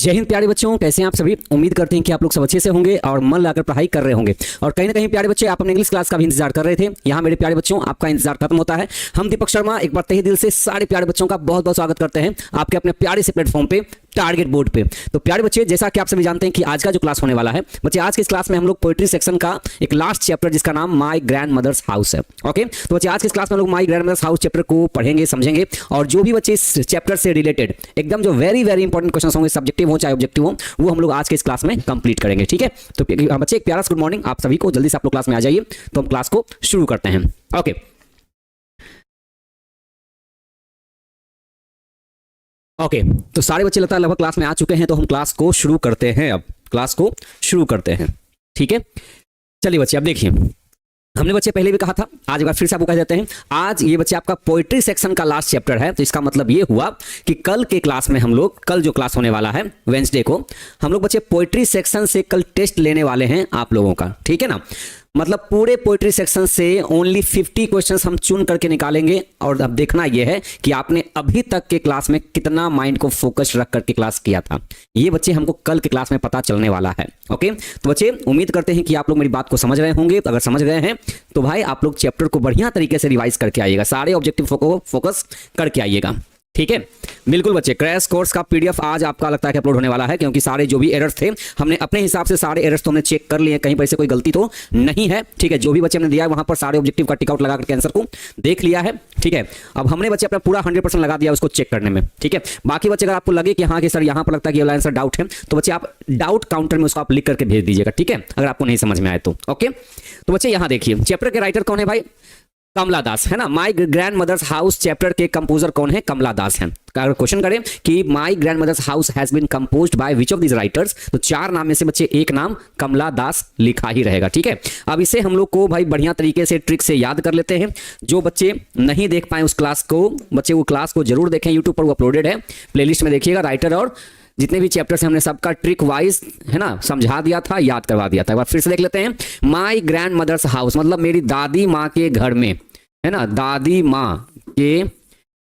जय हिंद प्यारे बच्चों, कैसे हैं आप सभी। उम्मीद करते हैं कि आप लोग सब अच्छे से होंगे और मन लगाकर पढ़ाई कर रहे होंगे। और कहीं ना कहीं प्यारे बच्चे आप अपने इंग्लिश क्लास का भी इंतजार कर रहे थे। यहाँ मेरे प्यारे बच्चों आपका इंतजार खत्म होता है। हम दीपक शर्मा एक बार तहे दिल से सारे प्यारे बच्चों का बहुत बहुत स्वागत करते हैं आपके अपने प्यारे से प्लेटफॉर्म पे, टारगेट बोर्ड पे। तो प्यारे बच्चे, जैसा कि आप सभी जानते हैं कि आज का जो क्लास होने वाला है बच्चे, आज की इस क्लास में हम लोग पोएट्री सेक्शन का एक लास्ट चैप्टर जिसका नाम माय ग्रैंड मदर्स हाउस है। ओके, तो बच्चे आज की इस क्लास में हम लोग my grandmother's house chapter को पढ़ेंगे, समझेंगे। और जो भी बच्चे इस चैप्टर से रिलेटेड एकदम जो वेरी वेरी इंपॉर्टेंट क्वेश्चन होंगे, सब्जेक्टिव हो चाहे ऑब्जेक्टिव हो, वो हम लोग आज के इस क्लास में कंप्लीट करेंगे। ठीक है, तो बच्चे एक प्यारा गुड मॉर्निंग आप सभी को। जल्दी से आप लोग क्लास में आ जाइए, तो हम क्लास को शुरू करते हैं। ओके ओके, तो सारे बच्चे लगता है लगभग क्लास में आ चुके हैं, तो हम क्लास को शुरू करते हैं। अब क्लास को शुरू करते हैं, ठीक है। चलिए बच्चे, अब देखिए, हमने बच्चे पहले भी कहा था, आज एक बार फिर से आपको कह देते हैं। आज ये बच्चे आपका पोएट्री सेक्शन का लास्ट चैप्टर है, तो इसका मतलब ये हुआ कि कल के क्लास में हम लोग, कल जो क्लास होने वाला है वेडनेसडे को, हम लोग बच्चे पोएट्री सेक्शन से कल टेस्ट लेने वाले हैं आप लोगों का, ठीक है ना। मतलब पूरे पोएट्री सेक्शन से ओनली 50 क्वेश्चंस हम चुन करके निकालेंगे। और अब देखना यह है कि आपने अभी तक के क्लास में कितना माइंड को फोकस रख करके क्लास किया था। ये बच्चे हमको कल के क्लास में पता चलने वाला है। ओके, तो बच्चे उम्मीद करते हैं कि आप लोग मेरी बात को समझ रहे होंगे। अगर समझ गए हैं तो भाई आप लोग चैप्टर को बढ़िया तरीके से रिवाइज करके आइएगा, सारे ऑब्जेक्टिव को फोकस करके आइएगा, ठीक है। बिल्कुल बच्चे, क्रैश कोर्स का पीडीएफ आज आपका लगता है कि अपलोड होने वाला है, क्योंकि सारे जो भी एरर्स थे हमने अपने हिसाब से सारे एरर्स तो हमने चेक कर लिए, कहीं पर से कोई गलती तो नहीं है, ठीक है। जो भी बच्चे हमने दिया है वहां पर सारे ऑब्जेक्टिव का टिक आउट लगा करके आंसर को देख लिया है, ठीक है। अब हमने बच्चे अपना पूरा 100% लगा दिया उसको चेक करने में, ठीक है। बाकी बच्चे अगर आपको लगे कि हाँ कि सर यहाँ पर लगता है कि ये आंसर डाउट है, तो बच्चे आप डाउट काउंटर में उसको आप लिख करके भेज दीजिएगा, ठीक है, अगर आपको नहीं समझ में आए तो। ओके, तो बच्चे यहाँ देखिए, चैप्टर के राइटर कौन है भाई? कमला दास, है ना। My grandmother's house chapter के कंपोजर कौन है? कमला दास हैं। अगर क्वेश्चन करें कि my grandmother's house has been composed by which of this writers, तो चार नाम में से बच्चे एक नाम कमला दास लिखा ही रहेगा, ठीक है। अब इसे हम लोग को भाई बढ़िया तरीके से ट्रिक से याद कर लेते हैं। जो बच्चे नहीं देख पाए उस क्लास को, बच्चे वो क्लास को जरूर देखें, यूट्यूब पर वो अपलोडेड है, प्लेलिस्ट में देखिएगा। राइटर और जितने भी चैप्टर्स हैं हमने सबका ट्रिक वाइज, है ना, समझा दिया था, याद करवा दिया था। एक बार फिर से देख लेते हैं। माय ग्रैंड मदर्स हाउस मतलब मेरी दादी माँ के घर में, है ना, दादी माँ के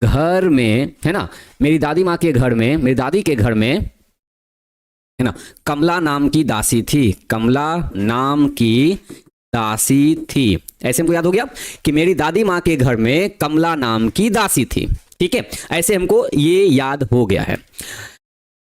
घर में, है ना, मेरी दादी माँ के घर में, मेरी दादी के घर में, है ना, कमला नाम की दासी थी, कमला नाम की दासी थी। ऐसे हमको याद हो गया कि मेरी दादी माँ के घर में कमला नाम की दासी थी, ठीक है। ऐसे हमको ये याद हो गया है।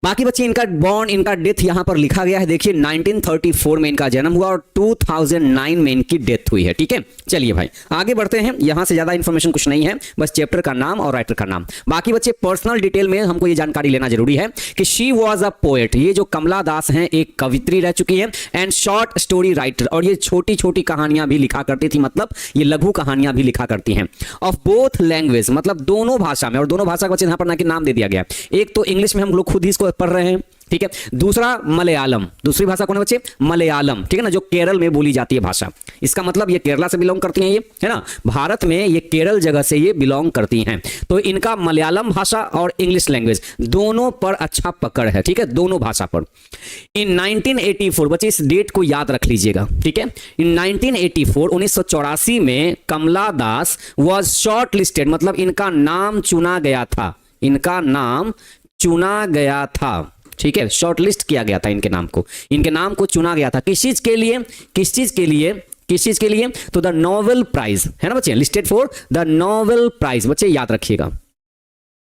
बाकी बच्चे इनका बॉर्न, इनका डेथ यहां पर लिखा गया है, देखिए 1934 में इनका जन्म हुआ और 2009 में इनकी डेथ हुई है, ठीक है। चलिए भाई आगे बढ़ते हैं, यहां से ज्यादा इंफॉर्मेशन कुछ नहीं है, बस चैप्टर का नाम और राइटर का नाम। बाकी बच्चे पर्सनल डिटेल में हमको ये जानकारी लेना जरूरी है कि शी वॉज अ पोएट, ये जो कमला दास हैं एक कवित्री रह चुकी है, एंड शॉर्ट स्टोरी राइटर, और ये छोटी छोटी कहानियां भी लिखा करती थी, मतलब ये लघु कहानियां भी लिखा करती हैं। ऑफ बोथ लैंग्वेज मतलब दोनों भाषा में, और दोनों भाषा का बच्चे यहां पर ना कि नाम दे दिया गया, एक तो इंग्लिश में हम लोग खुद ही इसको पढ़ रहे हैं, ठीक है, दूसरा मलयालम, दूसरी भाषा कौन है बच्चे? मलयालम, ठीक है ना, जो केरल में बोली जाती है भाषा। इसका मतलब ये केरला से बिलोंग करती हैं ये, है ना, भारत में ये केरल जगह से ये बिलोंग करती हैं। तो इनका मलयालम भाषा और इंग्लिश लैंग्वेज दोनों पर अच्छा पकड़ है, ठीक है, दोनों भाषा पर। इन 1984 बच्चे इस डेट को याद रख लीजिएगा, ठीक है। इन 1984 में कमला दास वॉज शॉर्ट लिस्टेड, मतलब इनका नाम चुना गया था, इनका नाम चुना गया था, ठीक है, शॉर्टलिस्ट किया गया था इनके नाम को, इनके नाम को चुना गया था। किस चीज के लिए? किस चीज के लिए? किस चीज के लिए? तो द नोबेल प्राइज, है ना बच्चे, listed for the Nobel prize, बच्चे याद रखिएगा।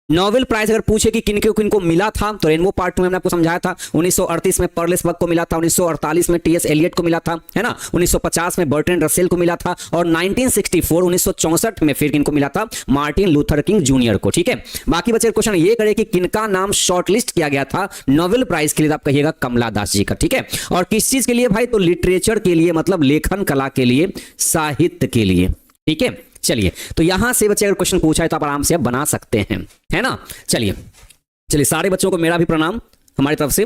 नोबेल प्राइज अगर पूछे कि किनको किनको मिला था, तो रेनबो पार्ट 2 में हमने आपको समझाया था। 1938 में पर्लेस बक को मिला था, 1948 में टीएस एलियट को मिला था, है ना, 1950 में बर्ट्रैंड रसेल को मिला था, और 1964 में फिर किनको मिला था? मार्टिन लूथर किंग जूनियर को, ठीक है। बाकी बच्चे क्वेश्चन ये करे कि किनका नाम शॉर्टलिस्ट किया गया था नोबेल प्राइज के लिए, आप कहिएगा कमला दास जी का, ठीक है। और किस चीज के लिए भाई? तो लिटरेचर के लिए, मतलब लेखन कला के लिए, साहित्य के लिए, ठीक है। चलिए, तो यहां से बच्चे अगर क्वेश्चन पूछा है तो आप आराम से बना सकते हैं, है ना। चलिए चलिए, सारे बच्चों को मेरा भी प्रणाम हमारी तरफ से।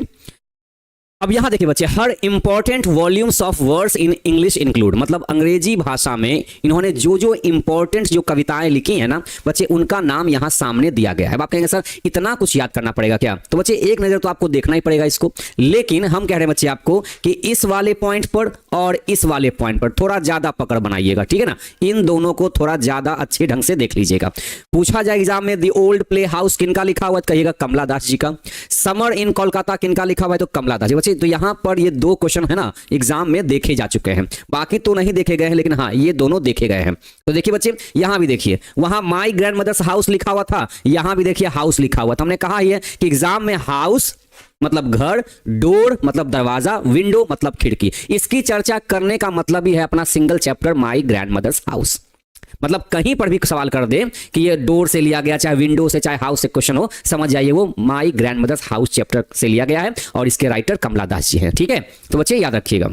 अब यहां देखिए बच्चे, हर important volumes of words in English include, मतलब अंग्रेजी भाषा में इन्होंने जो जो इंपॉर्टेंट जो कविताएं लिखी हैं ना बच्चे, उनका नाम यहां सामने दिया गया है। अब आप कहेंगे सर इतना कुछ याद करना पड़ेगा क्या? तो बच्चे एक नजर तो आपको देखना ही पड़ेगा इसको, लेकिन हम कह रहे हैं बच्चे आपको कि इस वाले पॉइंट पर और इस वाले पॉइंट पर थोड़ा ज्यादा पकड़ बनाइएगा, ठीक है ना। इन दोनों को थोड़ा ज्यादा अच्छे ढंग से देख लीजिएगा। पूछा जाए एग्जाम में द ओल्ड प्ले हाउस किनका लिखा हुआ है, कहिएगा कमला दास जी का। समर इन कोलकाता किनका लिखा हुआ है, तो कमला दास जी। तो यहां पर ये दो क्वेश्चन है ना एग्जाम में देखे जा चुके हैं, बाकी तो नहीं देखे गए हैं, लेकिन हाँ ये दोनों देखे गए हैं। तो देखिए बच्चे, यहां भी देखिए, वहां माय ग्रैंड मदर्स हाउस लिखा हुआ था, यहां भी देखिए हाउस लिखा हुआ था। हमने कहा है कि एग्जाम में हाउस मतलब घर, डोर मतलब दरवाजा, विंडो मतलब खिड़की, इसकी चर्चा करने का मतलब ही है अपना single chapter my grandmother's house. मतलब कहीं पर भी सवाल कर दे कि ये डोर से लिया गया, चाहे विंडो से चाहे हाउस से क्वेश्चन हो, समझ जाइए वो my grandmother's house chapter से लिया गया है और इसके राइटर कमला दास जी हैं, ठीक है। तो बच्चे याद रखिएगा।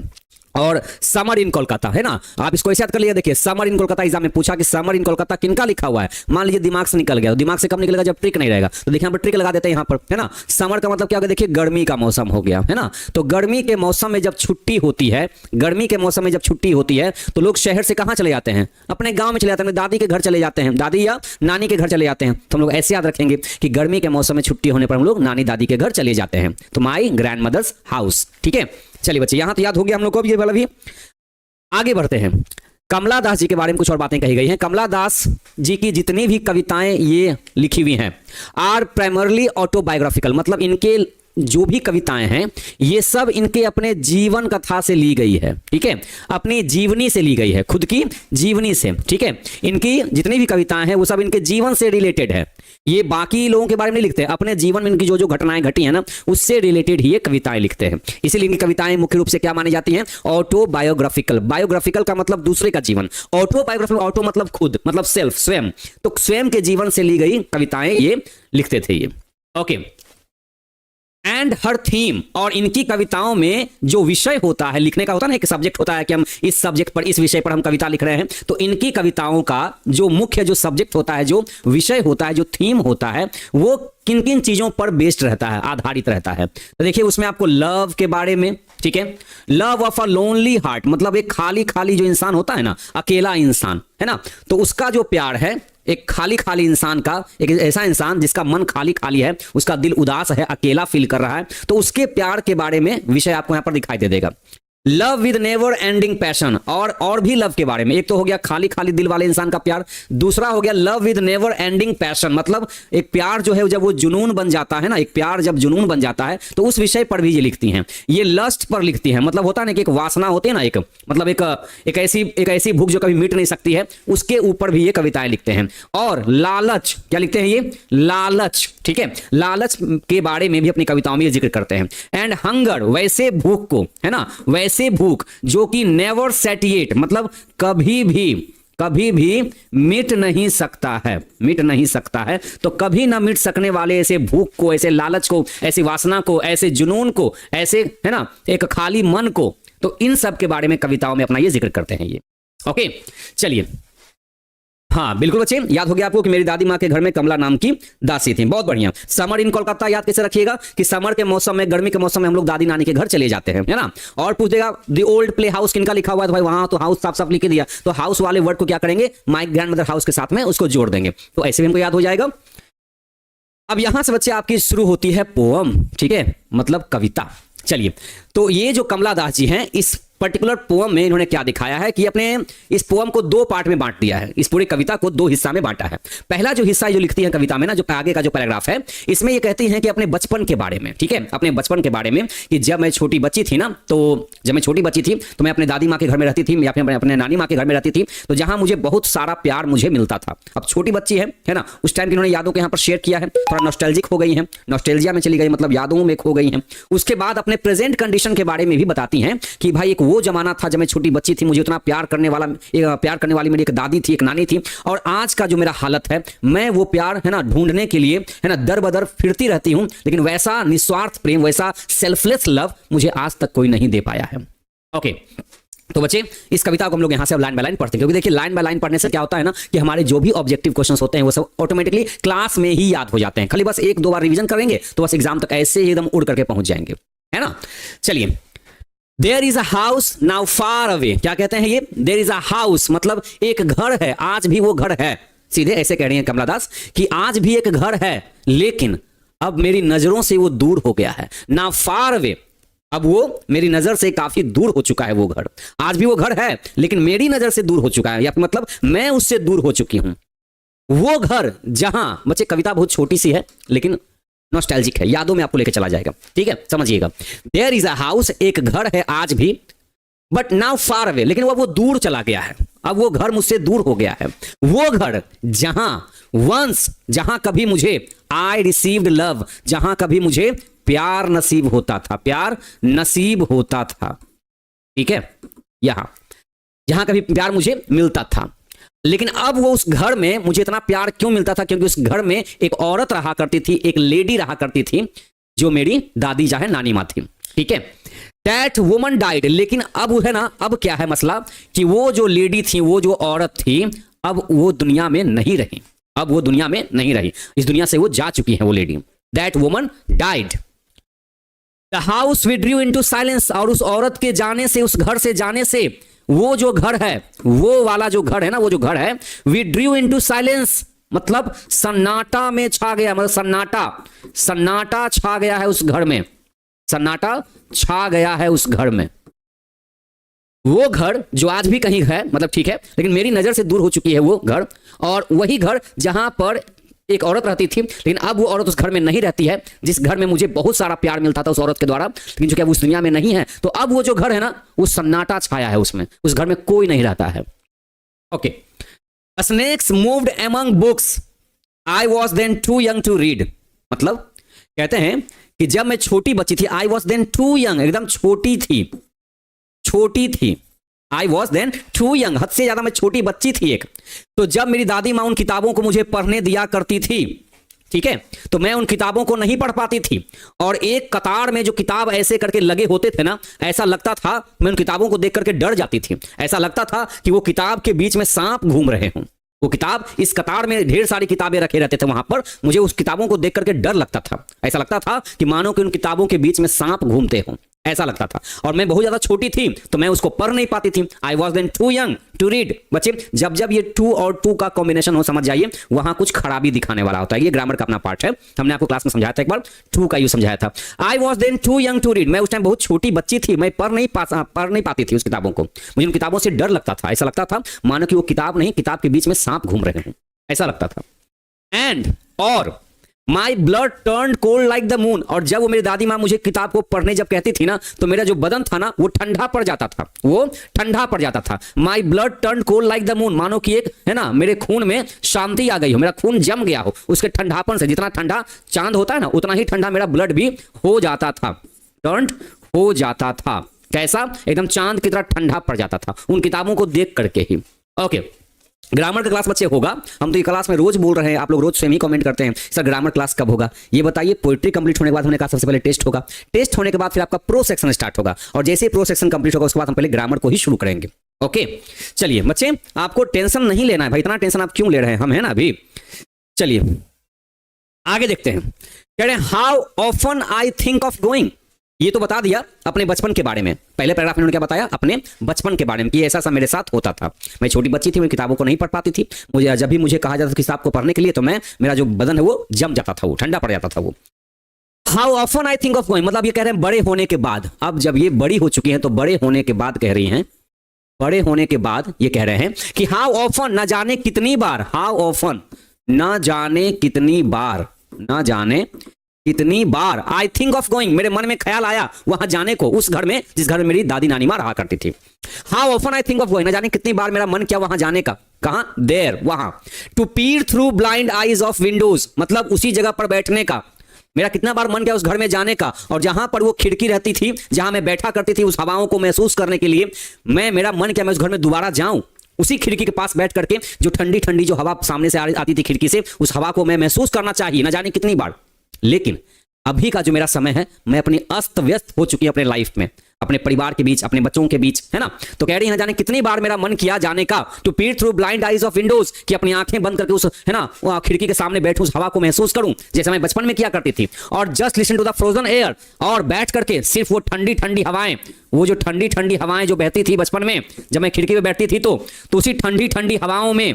और समर इन कोलकाता है ना, आप इसको ऐसे याद कर लीजिए। देखिए समर इन कोलकाता, एग्जाम में पूछा कि समर इन कोलकाता किनका लिखा हुआ है, मान लीजिए दिमाग से निकल गया, तो दिमाग से कब निकलेगा, जब ट्रिक नहीं रहेगा। तो देखिए यहाँ पर ट्रिक लगा देते हैं यहाँ पर, है ना। समर का मतलब क्या होगा, देखिए गर्मी का मौसम हो गया, है ना। तो गर्मी के मौसम में जब छुट्टी होती है, गर्मी के मौसम में जब छुट्टी होती है तो लोग शहर से कहाँ चले जाते हैं, अपने गाँव में चले जाते हैं, दादी के घर चले जाते हैं, दादी या नानी के घर चले जाते हैं। तो हम लोग ऐसे याद रखेंगे कि गर्मी के मौसम में छुट्टी होने पर हम लोग नानी दादी के घर चले जाते हैं। तो माई ग्रैंड मदर्स हाउस, ठीक है। चलिए बच्चे, यहां तो याद हो गया हम लोग को। अब ये वाला भी आगे बढ़ते हैं। कमला दास जी के बारे में कुछ और बातें कही गई हैं। कमला दास जी की जितनी भी कविताएं ये लिखी हुई हैं आर प्राइमरली ऑटोबायोग्राफिकल, मतलब इनके जो भी कविताएं हैं ये सब इनके अपने जीवन कथा से ली गई है, ठीक है, अपनी जीवनी से ली गई है, खुद की जीवनी से, ठीक है। इनकी जितनी भी कविताएं हैं वो सब इनके जीवन से रिलेटेड है। ये बाकी लोगों के बारे में नहीं लिखते, अपने जीवन में इनकी जो जो घटनाएं घटी हैं ना उससे रिलेटेड ही ये कविताएं लिखते हैं। इसीलिए इनकी कविताएं मुख्य रूप से क्या मानी जाती हैं, ऑटोबायोग्राफिकल। बायोग्राफिकल का मतलब दूसरे का जीवन, ऑटोबायोग्राफिकल, ऑटो मतलब खुद, मतलब सेल्फ, स्वयं। तो स्वयं के जीवन से ली गई कविताएं ये लिखते थे ये, ओके। एंड हर थीम, और इनकी कविताओं में जो विषय होता है, लिखने का होता है ना, एक सब्जेक्ट होता है कि हम इस सब्जेक्ट पर, इस विषय पर हम कविता लिख रहे हैं, तो इनकी कविताओं का जो मुख्य जो सब्जेक्ट होता है, जो विषय होता है, जो थीम होता है, वो किन किन चीजों पर बेस्ड रहता है, आधारित रहता है। तो देखिए उसमें आपको लव के बारे में, ठीक है, love of a lonely heart, मतलब एक खाली खाली जो इंसान होता है ना, अकेला इंसान, है ना, तो उसका जो प्यार है, एक खाली खाली इंसान का, एक ऐसा इंसान जिसका मन खाली खाली है, उसका दिल उदास है, अकेला फील कर रहा है, तो उसके प्यार के बारे में विषय आपको यहां पर दिखाई दे देगा। Love with never ending passion, और भी लव के बारे में, एक तो हो गया खाली खाली दिल वाले इंसान का प्यार, दूसरा हो गया love with never ending passion, मतलब एक प्यार जो है जब वो जुनून बन जाता है ना, एक प्यार जब जुनून बन जाता है तो उस विषय पर भी ये लिखती हैं। ये लस्ट पर लिखती हैं, मतलब होता है ना कि एक वासना होती है ना, एक मतलब एक ऐसी भूख जो कभी मिट नहीं सकती है, उसके ऊपर भी ये कविताएं लिखते हैं। और लालच, क्या लिखते हैं ये, लालच, ठीक है, लालच के बारे में भी अपनी कविताओं में ये जिक्र करते हैं। एंड हंगर, वैसे भूख को, है ना, वैसे भूख जो कि नेवर सैटिएट, मतलब कभी भी मिट नहीं सकता है, मिट नहीं सकता है। तो कभी ना मिट सकने वाले ऐसे भूख को, ऐसे लालच को, ऐसी वासना को, ऐसे जुनून को, ऐसे, है ना, एक खाली मन को, तो इन सब के बारे में कविताओं में अपना ये जिक्र करते हैं ये, ओके। चलिए, हाँ बिल्कुल बच्चे, याद हो गया आपको कि मेरी दादी माँ के घर में कमला नाम की दासी थी, बहुत बढ़िया। समर इन कोलकाता याद कैसे रखिएगा कि समर के मौसम में, गर्मी के मौसम में हम लोग दादी नानी के घर चले जाते हैं, है ना। और पूछ देगा द ओल्ड प्ले हाउस किनका लिखा हुआ है, तो भाई वहां तो हाउस साफ साफ लिख दिया, तो हाउस वाले वर्ड को क्या करेंगे, माय ग्रैंडमदर हाउस के साथ में उसको जोड़ देंगे, तो ऐसे भी हमको याद हो जाएगा। अब यहां से बच्चे आपकी शुरू होती है पोअम, ठीक है, मतलब कविता। चलिए, तो ये जो कमला दास जी हैं, इस पर्टिकुलर पोअम में इन्होंने क्या दिखाया है कि अपने इस पोअम को दो पार्ट में बांट दिया है, इस पूरी कविता को दो हिस्सा में बांटा है। पहला जो हिस्सा जो लिखती है कविता में ना, जो आगे का जो पैराग्राफ है, इसमें ये कहती हैं कि अपने बचपन के बारे में, ठीक है, अपने बचपन के बारे में, कि जब मैं छोटी बच्ची थी ना, तो जब मैं छोटी बच्ची थी तो मैं अपने दादी माँ के घर में रहती थी या फिर अपने नानी माँ के घर में रहती थी, तो जहां मुझे बहुत सारा प्यार मुझे मिलता था। अब छोटी बच्ची है ना, उस टाइम की इन्होंने यादों को यहाँ पर शेयर किया है, थोड़ा नॉस्टैल्जिक हो गई है, नॉस्टैल्जिया में चली गई, मतलब यादों में खो गई हैं। उसके बाद अपने प्रेजेंट कंडीशन के बारे में भी बताती हैं कि भाई एक वो जमाना था जब मैं छोटी बच्ची थी, मुझे उतना प्यार करने वाली मेरी एक दादी थी, एक नानी थी, और आज का जो मेरा हालत है, मैं वो प्यार, है ना, ढूंढने के लिए, है ना, दर बदर फिरती रहती हूं, लेकिन वैसा निस्वार्थ प्रेम, वैसा सेल्फलेस लव मुझे आज तक कोई नहीं दे पाया है, ओके। तो बच्चे, इस कविता को हम लोग यहां से लाइन बाय लाइन पढ़ते हैं, क्योंकि देखिए लाइन बाय लाइन पढ़ने से क्या होता है ना कि हमारे जो भी ऑब्जेक्टिव क्वेश्चंस होते हैं वो सब ऑटोमेटिकली क्लास में ही याद हो जाते हैं। खाली बस एक दो बार रिवीजन करेंगे तो बस एग्जाम तक ऐसे ही एकदम उड़ करके पहुंच जाएंगे। है ना। चलिए, there is a house now far away, क्या कहते हैं ये, देयर इज अ हाउस मतलब एक घर है, आज भी वो घर है, सीधे ऐसे कह रही हैं कमला दास कि आज भी एक घर है लेकिन अब मेरी नजरों से वो दूर हो गया है। नाउ फार अवे, अब वो मेरी नजर से काफी दूर हो चुका है वो घर। आज भी वो घर है लेकिन मेरी नजर से दूर हो चुका है, या मतलब मैं उससे दूर हो चुकी हूं। वो घर जहां, बच्चे कविता बहुत छोटी सी है लेकिन नॉस्टैल्जिक है, यादों में आपको लेके चला जाएगा, ठीक है, समझिएगा। देयर इज अ हाउस, एक घर है आज भी, बट नाउ फार अवे, लेकिन वो दूर चला गया है, अब वो घर मुझसे दूर हो गया है। वो घर जहां वंस, जहां कभी मुझे आई रिसीव्ड लव, जहां कभी मुझे प्यार नसीब होता था, प्यार नसीब होता था, ठीक है, यहां जहां कभी प्यार मुझे मिलता था। लेकिन अब वो उस घर में मुझे इतना प्यार क्यों मिलता था, क्योंकि उस घर में एक औरत रहा करती थी, एक लेडी रहा करती थी जो मेरी दादी चाहे नानी माँ थी, ठीक है। दैट वुमन डाइड, लेकिन अब है ना, अब क्या है मसला कि वो जो लेडी थी, वो जो औरत थी, अब वो दुनिया में नहीं रही, अब वो दुनिया में नहीं रही, इस दुनिया से वो जा चुकी है वो lady. That woman died. The house withdrew into silence, और उस औरत के जाने से, उस घर से जाने से, वो जो घर है, वो वाला जो घर है ना, वो जो घर है, विड्रू इनटू साइलेंस मतलब सन्नाटा में छा गया, मतलब सन्नाटा छा गया है उस घर में, सन्नाटा छा गया है उस घर में। वो घर जो आज भी कहीं है, मतलब ठीक है, लेकिन मेरी नजर से दूर हो चुकी है वो घर, और वही घर जहां पर एक औरत रहती थी, लेकिन अब वो औरत उस घर में नहीं रहती है, जिस घर में मुझे बहुत सारा प्यार मिलता था उस औरत के द्वारा, लेकिन जो कि अब उस दुनिया में नहीं है। तो अब वो जो घर है ना, वो सन्नाटा छाया है उसमें, उस घर में कोई नहीं रहता है। Okay, snakes moved among books, I was then too young to read, मतलब कहते हैं कि जब मैं छोटी बच्ची थी, I was then too young, एकदम छोटी थी, I was then too young, हद से ज्यादा मैं छोटी बच्ची थी एक। तो जब मेरी दादी माँ उन किताबों को मुझे पढ़ने दिया करती थी, ठीक है, तो मैं उन किताबों को नहीं पढ़ पाती थी, और एक कतार में जो किताब ऐसे करके लगे होते थे ना, ऐसा लगता था, मैं उन किताबों को देख करके डर जाती थी, ऐसा लगता था कि वो किताब के बीच में सांप घूम रहे हों। वो किताब, इस कतार में ढेर सारी किताबें रखे रहते थे वहां पर, मुझे उस किताबों को देख करके डर लगता था, ऐसा लगता था कि मानो कि उन किताबों के बीच में सांप घूमते हों, ऐसा लगता था। और मैं बहुत ज्यादा छोटी थी तो मैं उसको पढ़ नहीं पाती थी। I was then too young to read. बच्चे, जब जब ये टू और टू का कॉम्बिनेशन हो, समझ जाइए वहां कुछ खराबी दिखाने वाला होता है। ये ग्रामर का अपना पार्ट है, हमने आपको क्लास में समझाया था, एक बार टू का यूज समझाया था। I was then too young to read, मैं उस टाइम बहुत छोटी बच्ची थी, मैं पढ़ नहीं पाती थी उस किताबों को, मुझे उन किताबों से डर लगता था, ऐसा लगता था मानो कि वो किताब नहीं, किताब के बीच में सांप घूम रहे हैं, ऐसा लगता था। एंड, और my blood turn cold like the moon, और जब वो मेरी दादी माँ मुझे किताब को पढ़ने जब कहती थी ना, तो मेरा जो बदन था ना, वो ठंडा पड़ जाता था, वो ठंडा पड़ जाता था। My blood turn cold like the moon, मानो कि एक है ना, मेरे खून में शांति आ गई हो, मेरा खून जम गया हो, उसके ठंडापन से, जितना ठंडा चांद होता है ना, उतना ही ठंडा मेरा ब्लड भी हो जाता था, टर्न हो जाता था। कैसा? एकदम चांद की तरह ठंडा पड़ जाता था उन किताबों को देख करके ही। ओके, ग्रामर का क्लास बच्चे होगा, हम तो ये क्लास में रोज बोल रहे हैं, आप लोग रोज सेम ही कमेंट करते हैं सर ग्रामर क्लास कब होगा, ये बताइए। पोइट्री कंप्लीट होने के बाद हमने कहा सबसे पहले टेस्ट होगा, टेस्ट होने के बाद फिर आपका प्रो सेक्शन स्टार्ट होगा, और जैसे ही प्रो सेक्शन कंप्लीट होगा उसके बाद हम पहले ग्रामर को ही शुरू करेंगे। ओके, चलिए बच्चे, आपको टेंशन नहीं लेना है भाई, इतना टेंशन आप क्यों ले रहे हैं, हम है ना अभी। चलिए आगे देखते हैं, कह रहे हैं how often I think of going, ये तो बता दिया अपने बचपन के बारे में, पहले पैराग्राफ में उन्होंने क्या बताया, अपने बचपन के बारे में, कि ऐसा सा मेरे साथ होता था। मैं छोटी बच्ची थी, मैं किताबों को नहीं पढ़ पाती थी, मुझे जब भी मुझे कहा जाता था किताब को पढ़ने के लिए, तो मेरा जो बदन है वो जम जाता था, वो ठंडा पड़ जाता था वो। How often I think of going, मतलब ये कह रहे हैं बड़े होने के बाद, अब जब ये बड़ी हो चुकी है तो बड़े होने के बाद कह रही हैं, बड़े होने के बाद ये कह रहे हैं कि हाउ ऑफन, न जाने कितनी बार, हाउ ऑफन, न जाने कितनी बार, न जाने कितनी बार, आई थिंक ऑफ गोइंग, मेरे मन में ख्याल आया वहां जाने को, उस घर में जिस घर में मेरी दादी नानी माँ रहा करती थी। How often I think of going, न जाने कितनी बार मेरा मन किया वहां जाने का, कहां, देयर, वहां। To peer through blind eyes of Windows, मतलब उसी जगह पर बैठने का, मेरा कितना बार मन किया उस घर में जाने का, और जहां पर वो खिड़की रहती थी, जहां मैं बैठा करती थी, उस हवाओं को महसूस करने के लिए मेरा मन किया मैं उस घर में दोबारा जाऊं, उसी खिड़की के पास बैठ करके जो ठंडी ठंडी जो हवा सामने से आती थी खिड़की से, उस हवा को मैं महसूस करना चाहिए, न जाने कितनी बार। लेकिन अभी का जो मेरा समय है, मैं अपनी अस्त व्यस्त हो चुकी है अपने लाइफ में, अपने परिवार के बीच, अपने बच्चों के बीच, है ना। तो कह रही है, जाने कितनी बार मेरा मन किया जाने का, to peer through blind eyes of Windows, कि अपनी आंखें बंद करके उस, है ना, खिड़की के सामने बैठूं, उस हवा को महसूस करूं जैसे मैं बचपन में किया करती थी, और just listen to the frozen air, और बैठ करके सिर्फ वो ठंडी ठंडी हवाएं, वो जो ठंडी ठंडी हवाएं जो बहती थी बचपन में जब मैं खिड़की पे बैठती थी, तो उसी ठंडी ठंडी हवाओं में,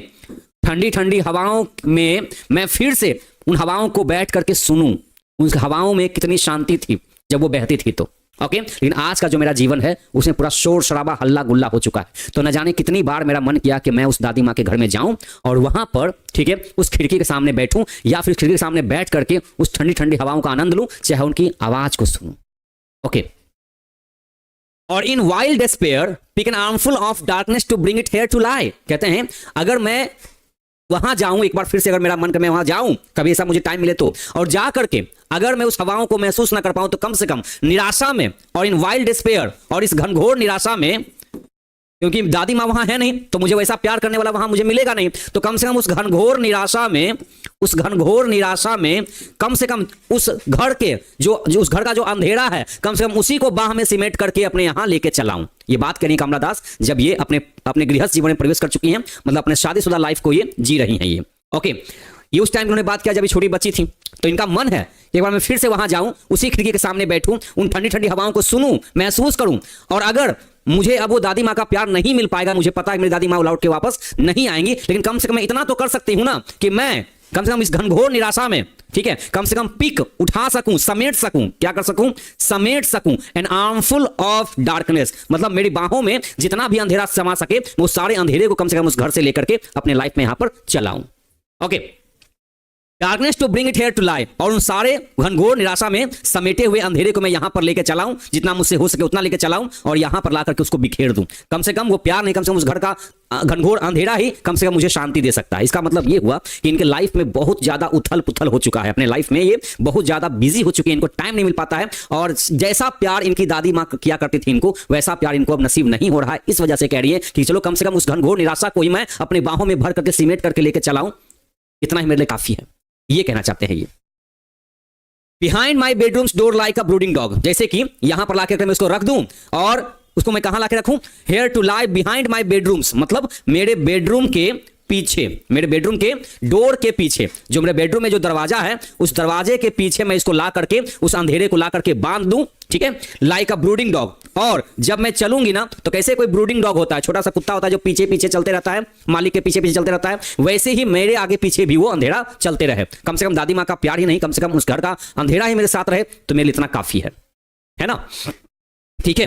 ठंडी ठंडी हवाओं में मैं फिर से उन हवाओं को बैठ करके सुनूं। उन हवाओं में कितनी शांति थी जब वो बहती थी। तो ओके, लेकिन आज का जो मेरा जीवन है उसमें पूरा शोर शराबा हल्ला गुल्ला हो चुका है। तो न जाने कितनी बार मेरा मन किया कि मैं उस दादी माँ के घर में जाऊं और वहां पर, ठीक है, उस खिड़की के सामने बैठूं, या फिर खिड़की के सामने बैठ करके उस ठंडी ठंडी हवाओं का आनंद लूं, चाहे उनकी आवाज को सुनूं। ओके, और in wild despair pick an armful of darkness to bring it here to lie. कहते हैं अगर मैं वहां जाऊं, एक बार फिर से अगर मेरा मन करे मैं वहां जाऊं, कभी ऐसा मुझे टाइम मिले तो, और जा करके अगर मैं उस हवाओं को महसूस ना कर पाऊं, तो कम से कम निराशा में, और इन वाइल्ड डिस्पेयर, और इस घनघोर निराशा में, क्योंकि दादी माँ वहां है नहीं तो मुझे वैसा प्यार करने वाला वहां मुझे मिलेगा नहीं, तो कम से कम उस घनघोर निराशा में, उस घनघोर निराशा में कम से कम उस घर के जो उस घर का जो अंधेरा है, कम से कम उसी को बाह में सिमेट करके अपने यहां लेके चलाऊं। ये बात करी कमला दास जब ये अपने गृहस्थ जीवन में प्रवेश कर चुकी हैं, मतलब अपने शादीशुदा लाइफ को ये जी रही हैं ये। ओके, ये उस टाइम उन्होंने बात किया जब ये छोटी बच्ची थी, तो इनका मन है एक बार मैं फिर से वहां जाऊं, उसी खिड़की के सामने बैठूं, उन ठंडी ठंडी हवाओं को सुनूं, महसूस करूं, और अगर मुझे अब वो दादी माँ का प्यार नहीं मिल पाएगा, मुझे पता है मेरी दादी माँ लौट के वापस नहीं आएंगी, लेकिन कम से कम मैं इतना तो कर सकती हूं ना कि मैं कम से कम इस घनघोर निराशा में, ठीक है, कम से कम पिक उठा सकूं, समेट सकूं, क्या कर सकूं, समेट सकूं एन आर्मफुल ऑफ डार्कनेस, मतलब मेरी बाहों में जितना भी अंधेरा समा सके वो सारे अंधेरे को कम से कम उस घर से लेकर के अपने लाइफ में यहां पर चलाऊं। Okay, darkness to bring it here to lie, और उन सारे घनघोर निराशा में समेटे हुए अंधेरे को मैं यहां पर लेकर चलाऊं, जितना मुझसे हो सके उतना लेकर चलाऊं, और यहां पर लाकर के उसको बिखेर दूं। कम से कम वो प्यार नहीं, कम से कम उस घर का घनघोर अंधेरा ही कम से कम मुझे शांति दे सकता है। इसका मतलब ये हुआ कि इनके लाइफ में बहुत ज्यादा उथल पुथल हो चुका है, अपने लाइफ में ये बहुत ज्यादा बिजी हो चुके हैं, इनको टाइम नहीं मिल पाता है, और जैसा प्यार इनकी दादी माँ किया करती थी इनको, वैसा प्यार इनको अब नसीब नहीं हो रहा है। इस वजह से कह रही है कि चलो कम से कम उस घनघोर निराशा को ही मैं अपने बाहों में भर करके सीमेंट करके लेकर चलाऊं, इतना ही मेरे लिए काफी है, ये कहना चाहते हैं ये। Behind my bedrooms door like a brooding dog, जैसे कि यहां पर लाकर मैं उसको रख दूं, और उसको मैं कहां लाके रखूं, here to lie behind my bedrooms, मतलब मेरे बेडरूम के पीछे, मेरे बेडरूम के डोर के पीछे, जो मेरे बेडरूम में जो दरवाजा है उस दरवाजे के पीछे मैं इसको ला करके, उस अंधेरे को ला करके बांध दूं, ठीक है, लाइक अ ब्रूडिंग डॉग। और जब मैं चलूंगी ना, तो कैसे कोई ब्रूडिंग डॉग होता है, छोटा सा कुत्ता होता है जो पीछे पीछे चलते रहता है, मालिक के पीछे पीछे चलते रहता है, वैसे ही मेरे आगे पीछे भी वो अंधेरा चलते रहे। कम से कम दादी माँ का प्यार ही नहीं, कम से कम उस घर का अंधेरा ही मेरे साथ रहे, तो मेरे लिए इतना काफी है ना। ठीक है,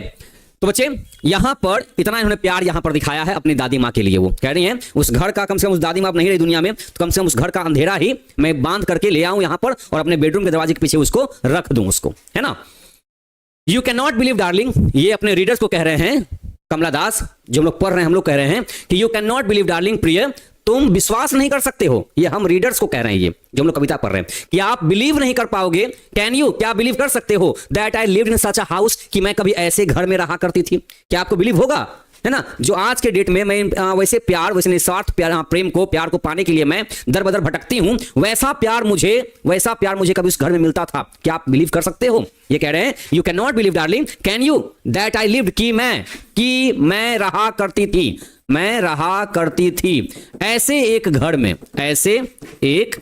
तो बच्चे यहां पर इतना इन्होंने प्यार यहां पर दिखाया है अपनी दादी माँ के लिए। वो कह रही हैं उस घर का, कम से कम उस दादी माँ नहीं रही दुनिया में, तो कम से कम उस घर का अंधेरा ही मैं बांध करके ले आऊं यहां पर, और अपने बेडरूम के दरवाजे के पीछे उसको रख दूं, उसको, है ना। You can not believe darling, ये अपने रीडर्स को कह रहे हैं कमला दास, जो हम लोग पढ़ रहे हैं, हम लोग कह रहे हैं कि you can not believe darling, प्रिय तुम विश्वास नहीं कर सकते हो, ये हम रीडर्स को कह रहे हैं, ये जो हम लोग कविता पढ़ रहे हैं, कि आप बिलीव नहीं कर पाओगे, कैन यू, क्या बिलीव कर सकते हो, that I lived in such a house, कि मैं कभी ऐसे घर में रहा करती थी, क्या आपको बिलीव होगा, है ना। जो आज के डेट में मैं वैसे प्यार, वैसे निस्वार्थ प्यार, प्रेम को, प्यार को पाने के लिए मैं दर बदर भटकती हूं, वैसा प्यार मुझे कभी उस घर में मिलता था, क्या आप बिलीव कर सकते हो। ये कह रहे हैं you can not believe darling, can you that I lived, कि मैं रहा करती थी, मैं रहा करती थी ऐसे एक घर में, ऐसे एक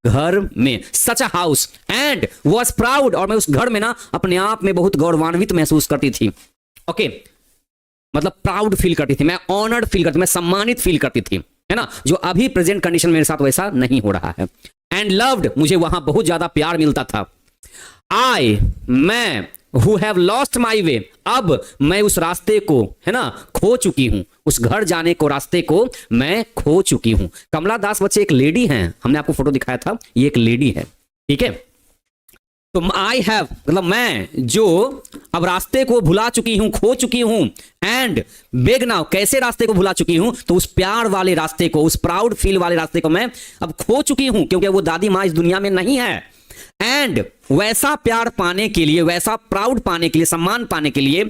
घर में, such a house, and was proud, और मैं उस घर में ना अपने आप में बहुत गौरवान्वित महसूस करती थी। ओके, मतलब प्राउड फील करती थी, मैं ऑनर्ड फील करती, मैं सम्मानित फील करती थी, है ना, जो अभी प्रेजेंट कंडीशन मेरे साथ वैसा नहीं हो रहा है। एंड लव्ड, मुझे वहां बहुत ज्यादा प्यार मिलता था। मैं हु हैव लॉस्ट माई वे, अब मैं उस रास्ते को, है ना, खो चुकी हूं, उस घर जाने को रास्ते को मैं खो चुकी हूं। कमला दास बच्चे एक लेडी हैं, हमने आपको फोटो दिखाया था, ये एक लेडी है, ठीक है। तो आई हैव मतलब मैं जो अब रास्ते को भुला चुकी हूं, खो चुकी हूं, एंड बेग नाउ, कैसे रास्ते को भुला चुकी हूं, तो उस प्यार वाले रास्ते को, उस प्राउड फील वाले रास्ते को मैं अब खो चुकी हूं, क्योंकि वो दादी माँ इस दुनिया में नहीं है। एंड वैसा प्यार पाने के लिए, वैसा प्राउड पाने के लिए, सम्मान पाने के लिए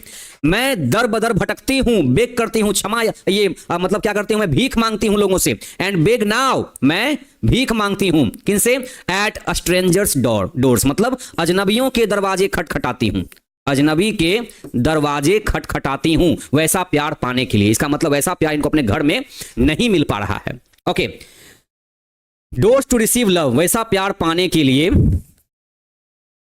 मैं दर बदर भटकती हूं, बेग करती हूं, क्षमा, ये मतलब क्या करती हूं, मैं भीख मांगती हूं लोगों से। एंड बेग नाउ, मैं भीख मांगती हूं, किनसे, एट अ स्ट्रेंजर्स डोर्स, मतलब अजनबियों के दरवाजे खटखटाती हूं, अजनबी के दरवाजे खटखटाती हूं वैसा प्यार पाने के लिए। इसका मतलब वैसा प्यार इनको अपने घर में नहीं मिल पा रहा है। Okay, doors to receive love, वैसा प्यार पाने के लिए,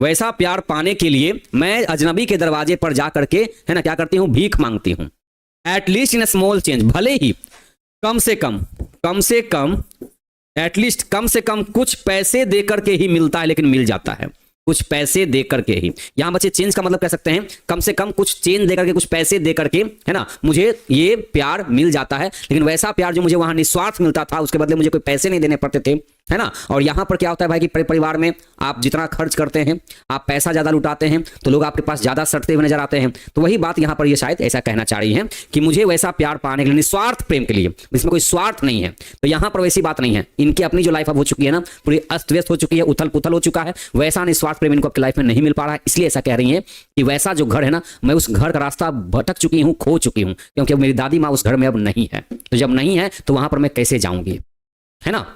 वैसा प्यार पाने के लिए मैं अजनबी के दरवाजे पर जा करके, है ना, क्या करती हूं, भीख मांगती हूं। At least in small change, भले ही कम से कम एटलीस्ट कम से कम कुछ पैसे दे करके ही मिलता है, लेकिन मिल जाता है, कुछ पैसे दे करके ही। यहां बच्चे चेंज का मतलब कह सकते हैं कम से कम कुछ चेंज दे करके, कुछ पैसे दे करके, है ना, मुझे ये प्यार मिल जाता है। लेकिन वैसा प्यार जो मुझे वहां निस्वार्थ मिलता था, उसके बदले मुझे कोई पैसे नहीं देने पड़ते थे, है ना। और यहां पर क्या होता है भाई कि परिवार में आप जितना खर्च करते हैं, आप पैसा ज्यादा लुटाते हैं, तो लोग आपके पास ज्यादा सड़ते हुए नजर आते हैं। तो वही बात यहां पर ये शायद ऐसा कहना चाह रही है कि मुझे वैसा प्यार पाने के लिए, निस्वार्थ प्रेम के लिए, इसमें कोई स्वार्थ नहीं है। तो यहां पर वैसी बात नहीं है। इनकी अपनी जो लाइफ अब हो चुकी है ना, पूरी अस्त व्यस्त हो चुकी है, उथल पुथल हो चुका है, वैसा निस्वार्थ प्रेम इनको आपकी लाइफ में नहीं मिल पा रहा है। इसलिए ऐसा कह रही है कि वैसा जो घर है ना, मैं उस घर का रास्ता भटक चुकी हूं, खो चुकी हूं, क्योंकि मेरी दादी माँ उस घर में अब नहीं है। तो जब नहीं है तो वहां पर मैं कैसे जाऊंगी, है ना।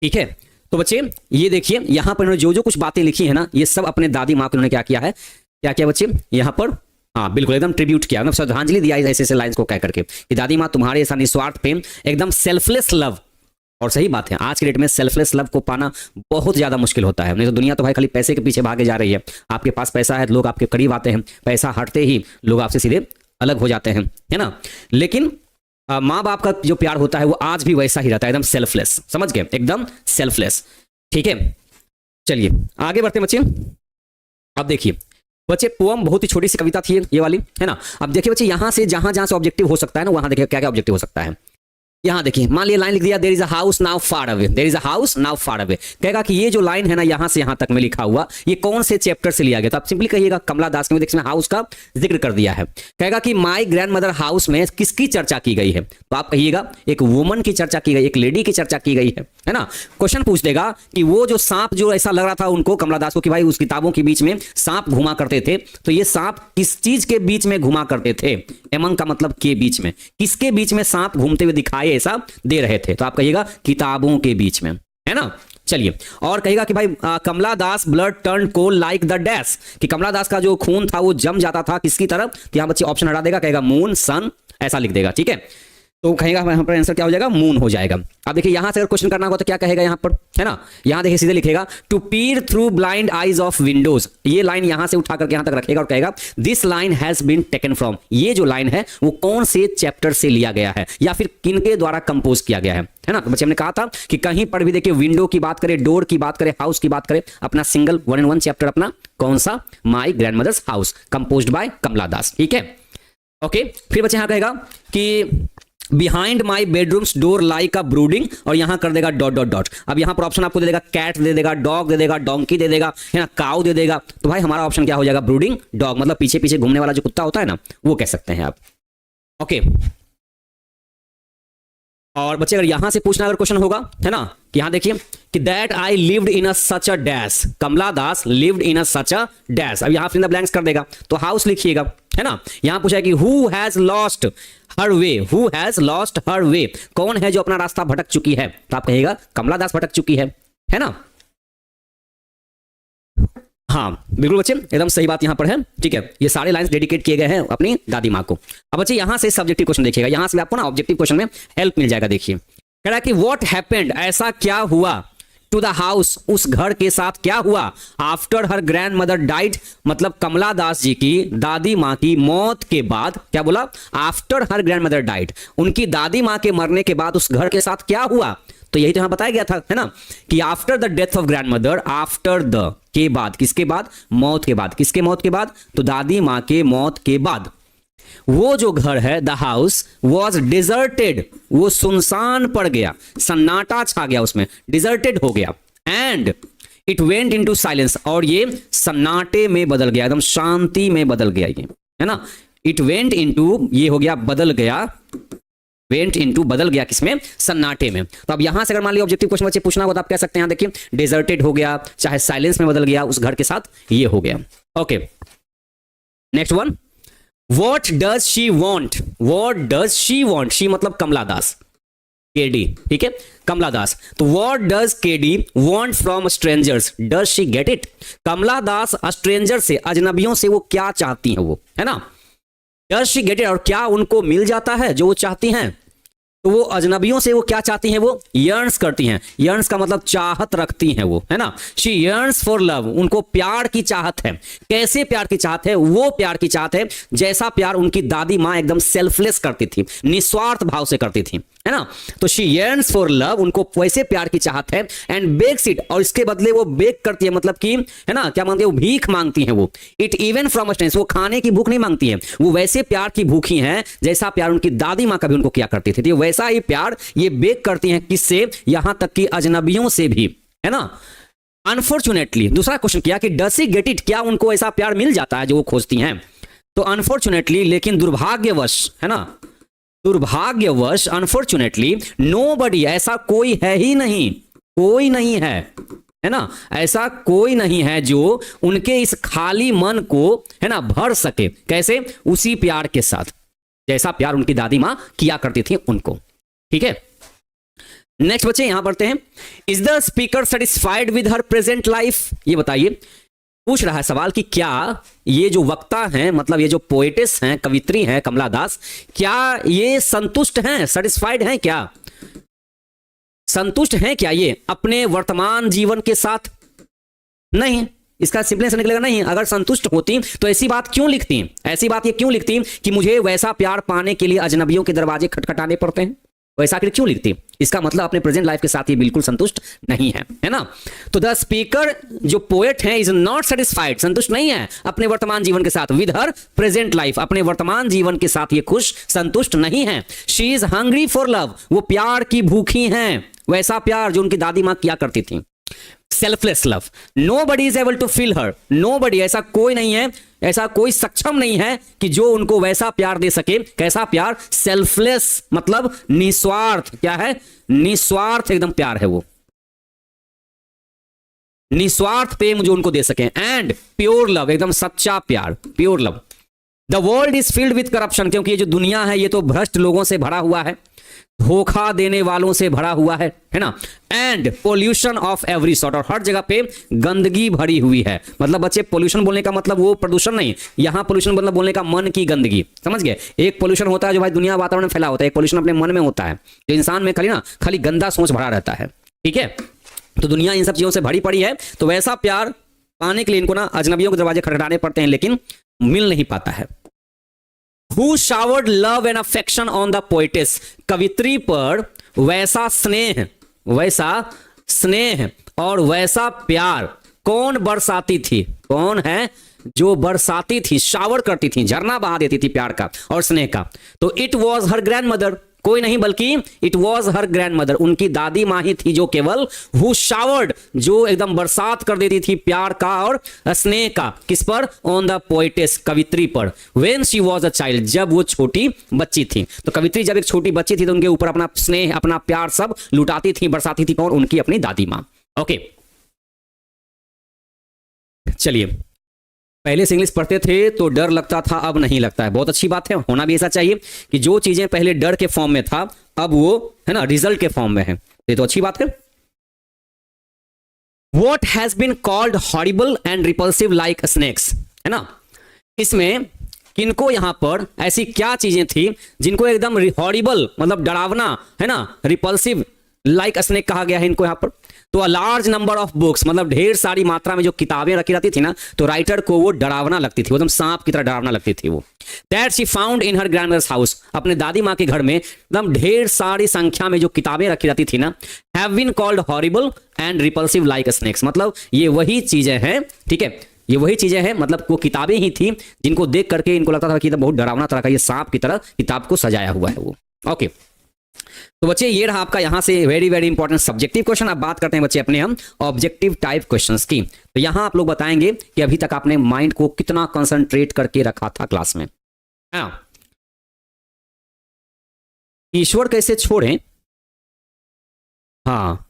ठीक है, तो बच्चे ये देखिए यहां पर जो जो कुछ बातें लिखी है ना, ये सब अपने दादी माँ को उन्होंने क्या किया है, क्या किया बच्चे यहां पर, हाँ बिल्कुल एकदम ट्रिब्यूट किया, मतलब श्रद्धांजलि दिया ऐसे ऐसे लाइंस को कह करके कि दादी माँ तुम्हारे ऐसा निस्वार्थ प्रेम, एकदम सेल्फलेस लव। और सही बात है, आज के डेट में सेल्फलेस लव को पाना बहुत ज्यादा मुश्किल होता है। नहीं तो दुनिया तो भाई खाली पैसे के पीछे भागे जा रही है। आपके पास पैसा है, लोग आपके करीब आते हैं, पैसा हटते ही लोग आपसे सीधे अलग हो जाते हैं, है ना। लेकिन माँ बाप का जो प्यार होता है वो आज भी वैसा ही रहता है, एकदम सेल्फलेस, समझ गए, एकदम सेल्फलेस। ठीक है, चलिए आगे बढ़ते हैं बच्चे। अब देखिए बच्चे, पोअम बहुत ही छोटी सी कविता थी ये वाली, है ना। अब देखिए बच्चे, यहां से जहां जहां से ऑब्जेक्टिव हो सकता है ना, वहां देखिए क्या क्या ऑब्जेक्टिव हो सकता है। यहां देखिए, मान लिया लाइन लिख दिया, there is a house now far away, there is a house now far away. कहेगा कि ये जो लाइन है ना, यहां से यहां तक में लिखा हुआ, ये कौन से चैप्टर से लिया गया। तो आप सिंपली कहिएगा कमला दास ने इसमें हाउस का जिक्र कर दिया है। कहेगा कि माय ग्रैंडमदर हाउस में किसकी चर्चा की गई है, तो आप कहिएगा एक वुमन की चर्चा की गई, एक लेडी की चर्चा की गई है ना। क्वेश्चन पूछ देगा कि वो जो सांप जो ऐसा लग रहा था उनको, कमला दास को, कि भाई उस किताबों के बीच में सांप घुमा करते थे, तो ये सांप किस चीज के बीच में घुमा करते थे। एमंग का मतलब के बीच में, किसके बीच में सांप घूमते हुए दिखाई ऐसा दे रहे थे, तो आप कहिएगा किताबों के बीच में, है ना। चलिए, और कहेगा कि भाई Kamala Das blood turn cold like the dash, कि कमला दास का जो खून था वो जम जाता था किसकी तरफ। तो यहां बच्चे ऑप्शन हटा देगा, कहेगा मून सन, ऐसा लिख देगा। ठीक है, तो कहेगा यहाँ पर आंसर क्या हो जाएगा, मून हो जाएगा। अब देखिए यहां से अगर क्वेश्चन करना होगा तो क्या कहेगा यहाँ पर, है ना। यहां देखिए सीधे लिखेगा to peer through blind eyes of windows, ये लाइन यहां से उठा करके यहां तक रखेगा और कहेगा this line has been taken from, ये जो लाइन है वो कौन से चैप्टर से लिया गया है या फिर किनके द्वारा कंपोज किया गया है ना। तो बच्चे हमने कहा था कि कहीं पर भी देखिए विंडो की बात करें, डोर की बात करें, हाउस की बात करें, अपना सिंगल 1 in 1 चैप्टर अपना कौन सा, माई ग्रैंडमदर्स हाउस, कंपोज्ड बाय कमला दास। ठीक है, ओके। फिर बच्चे यहां कहेगा कि behind my bedrooms door like a brooding, और यहां कर देगा डॉट डॉट डॉट। अब यहां पर ऑप्शन आपको दे देगा, कैट दे देगा, डॉग दे देगा, डोंकी दे देगा, है ना, काउ दे देगा। तो भाई हमारा ऑप्शन क्या हो जाएगा, ब्रूडिंग डॉग, मतलब पीछे पीछे घूमने वाला जो कुत्ता होता है ना, वो कह सकते हैं आप। ओके, और बच्चे अगर यहां से पूछना अगर क्वेश्चन होगा, है ना, कि यहां देखिए कि that I lived in a such a dash, Kamala Das lived in a such a dash. अब यहां फिर द ब्लैंक्स कर देगा, तो हाउस लिखिएगा, है ना। यहां पूछा है कि who has lost her way, who has lost her way, कौन है जो अपना रास्ता भटक चुकी है, तो आप कहिएगा कमला दास भटक चुकी है ना। हाँ बिल्कुल बच्चे, एकदम सही बात यहां पर है। ठीक है, ये सारे लाइंस डेडिकेट किए गए हैं अपनी दादी माँ को। अब बच्चे यहां से सब्जेक्टिव क्वेश्चन देखिएगा, यहां से आपको ना ऑब्जेक्टिव क्वेश्चन में हेल्प मिल जाएगा। देखिए कह रहा है कि व्हाट हैपेंड, ऐसा क्या हुआ, टू द हाउस, उस घर के साथ क्या हुआ, after her grand mother died, मतलब कमला दास जी की दादी माँ की मौत के बाद, क्या बोला, after her grand mother died, उनकी दादी माँ के मरने के बाद उस घर के साथ क्या हुआ। तो यही तो यहां बताया गया था, है ना, कि after the death of grand mother, after the के बाद, किसके बाद, मौत के बाद, किसके मौत के बाद, तो दादी माँ के मौत के बाद वो जो घर है, द हाउस वॉज डिजर्टेड, वो सुनसान पड़ गया, सन्नाटा छा गया उसमें, डिजर्टेड हो गया, and it went into silence, और ये सन्नाटे में बदल गया, एकदम शांति में बदल गया, ये है ना। इट वेंट इनटू, ये हो गया बदल गया, वेंट इनटू बदल गया किसमें, सन्नाटे में। तो अब यहां से अगर मान लिया ऑब्जेक्टिव क्वेश्चन बच्चे पूछना होगा तो आप कह सकते हैं, देखिए डिजर्टेड हो गया, चाहे साइलेंस में बदल गया, उस घर के साथ ये हो गया। Okay, next one, what does she want, what does she want, she मतलब कमला दास, केडी, ठीक है, कमला दास। तो what does KD want from strangers, does she get it? Kamala Das stranger से, अजनबियों से वो क्या चाहती हैं, वो है ना, डज शी गेट इट, और क्या उनको मिल जाता है जो वो चाहती हैं? तो वो अजनबियों से वो क्या चाहती हैं, वो यर्न्स करती हैं। यर्न्स का मतलब चाहत रखती हैं वो, है ना। शी यर्न्स फॉर लव, उनको प्यार की चाहत है। कैसे प्यार की चाहत है? वो प्यार की चाहत है जैसा प्यार उनकी दादी माँ एकदम सेल्फलेस करती थी, निस्वार्थ भाव से करती थी, है ना। तो शी यर्न्स फॉर लव, उनको वैसे प्यार की चाहत है। एंड बेक्स इट, और इसके बदले वो बेक करती है, मतलब कि, है ना, क्या मांगती है, वो भीख मांगती है वो। इट इवन फ्रॉम स्ट्रेंजर्स, वो खाने की भूख नहीं मांगती है, वो वैसे प्यार की भूखी हैं जैसा प्यार उनकी दादी माँ कभी उनको किया करती थी। वैसा ही प्यार ये बेक करती हैं, किससे? यहां तक कि अजनबियों से भी, है ना। अनफॉर्चुनेटली, दूसरा क्वेश्चन किया कि डज शी गेट इट, क्या उनको ऐसा प्यार मिल जाता है जो वो खोजती हैं? तो अनफॉर्चुनेटली, लेकिन दुर्भाग्यवश, है ना, दुर्भाग्यवश, अनफॉर्चुनेटली, नोबडी, ऐसा कोई है ही नहीं, कोई नहीं है ना, ऐसा कोई नहीं है जो उनके इस खाली मन को, है ना, भर सके। कैसे? उसी प्यार के साथ जैसा प्यार उनकी दादी मां किया करती थी उनको, ठीक है। नेक्स्ट बच्चे यहां पढ़ते हैं, is the speaker satisfied with her present life? ये बताइए, पूछ रहा है सवाल कि क्या ये जो वक्ता हैं, मतलब ये जो पोएटिस हैं, कवित्री हैं कमला दास, क्या ये संतुष्ट हैं, सेटिस्फाइड हैं क्या? संतुष्ट हैं क्या ये अपने वर्तमान जीवन के साथ? नहीं, इसका सिंपल आंसर निकलेगा नहीं। अगर संतुष्ट होती तो ऐसी बात क्यों लिखती? ऐसी बात ये क्यों लिखती कि मुझे वैसा प्यार पाने के लिए अजनबियों के दरवाजे खटखटाने पड़ते हैं? वैसा आखिर क्यों लिखती? इसका मतलब अपने प्रेजेंट लाइफ के साथ ये बिल्कुल संतुष्ट नहीं है ना। तो द स्पीकर जो पोएट है इज नॉट सेटिस्फाइड, संतुष्ट नहीं है अपने वर्तमान जीवन के साथ, विद हर प्रेजेंट लाइफ, अपने वर्तमान जीवन के साथ ये खुश संतुष्ट नहीं है। She is hungry for love, वो प्यार की भूखी हैं, वैसा प्यार जो उनकी दादी मां किया करती थी, selfless love. Nobody is able to feel her, nobody, ऐसा कोई नहीं है, ऐसा कोई सक्षम नहीं है कि जो उनको वैसा प्यार दे सके। कैसा प्यार? सेल्फलेस, मतलब निस्वार्थ। क्या है? निस्वार्थ एकदम प्यार है वो, निस्वार्थ प्रेम जो उनको दे सके। एंड प्योर लव, एकदम सच्चा प्यार, pure love. The world is filled with corruption, क्योंकि ये जो दुनिया है ये तो भ्रष्ट लोगों से भरा हुआ है, धोखा देने वालों से भरा हुआ है ना। And pollution of every sort, और हर जगह पे गंदगी भरी हुई है। मतलब बच्चे, पोल्यूशन बोलने का मतलब वो प्रदूषण नहीं, यहां पोल्यूशन मतलब बोलने का मन की गंदगी, समझ गए। एक पोल्यूशन होता है जो भाई दुनिया वातावरण में फैला होता है, एक पोल्यूशन अपने मन में होता है, जो इंसान में खाली गंदा सोच भरा रहता है, ठीक है। तो दुनिया इन सब चीजों से भरी पड़ी है, तो वैसा प्यार पाने के लिए इनको ना अजनबियों के दरवाजे खटखटाने पड़ते हैं, लेकिन मिल नहीं पाता है। Who showered love and affection on the poetess? कवित्री पर वैसा स्नेह और वैसा प्यार कौन बरसाती थी? कौन है जो बरसाती थी, शावर करती थी, झरना बहा देती थी प्यार का और स्नेह का? तो it was her grand mother, कोई नहीं बल्कि it was her grand mother, उनकी दादी माँ ही थी जो केवल हु शावर्ड, जो एकदम बरसात कर देती थी प्यार का और स्नेह का। किस पर? ऑन द पोएटेस, कवित्री पर। When she was a child, जब वो छोटी बच्ची थी। तो कवित्री जब एक छोटी बच्ची थी तो उनके ऊपर अपना स्नेह, अपना प्यार सब लुटाती थी, बरसाती थी। कौन? उनकी अपनी दादी माँ। ओके, चलिए, पहले से इंग्लिश पढ़ते थे तो डर लगता था, अब नहीं लगता है। बहुत अच्छी बात है, होना भी ऐसा चाहिए कि जो चीजें पहले डर के फॉर्म में था अब वो, है ना, रिजल्ट के फॉर्म में है। ये तो अच्छी बात है। What has been called horrible and repulsive like snakes, है ना। इसमें किनको यहां पर ऐसी क्या चीजें थी जिनको एकदम हॉरिबल मतलब डरावना, है ना, रिपल्सिव लाइक स्नेक कहा गया है इनको यहां पर? तो a large number of books, मतलब ढेर सारी मात्रा में जो किताबें रखी रहती थी ना, तो राइटर को वो डरावना लगती थी, वो एकदम सांप की तरह डरावना लगती थी वो। That she found in her grandmother's house, अपने दादी माँ के घर में एकदम ढेर सारी संख्या में जो किताबें रखी रहती थी ना, have been called horrible and repulsive like snakes, मतलब ये वही चीजें हैं, ठीक है, ये वही चीजें हैं, मतलब वो किताबें ही थी जिनको देख करके इनको लगता था कि बहुत डरावना तरह का ये सांप की तरह किताब को सजाया हुआ है वो। ओके, तो बच्चे ये रहा आपका यहां से very very important subjective question. अब बात करते हैं बच्चे अपने हम ऑब्जेक्टिव टाइप क्वेश्चंस की। तो यहां आप लोग बताएंगे कि अभी तक आपने माइंड को कितना कंसंट्रेट करके रखा था क्लास में। ईश्वर कैसे छोड़ें? हाँ,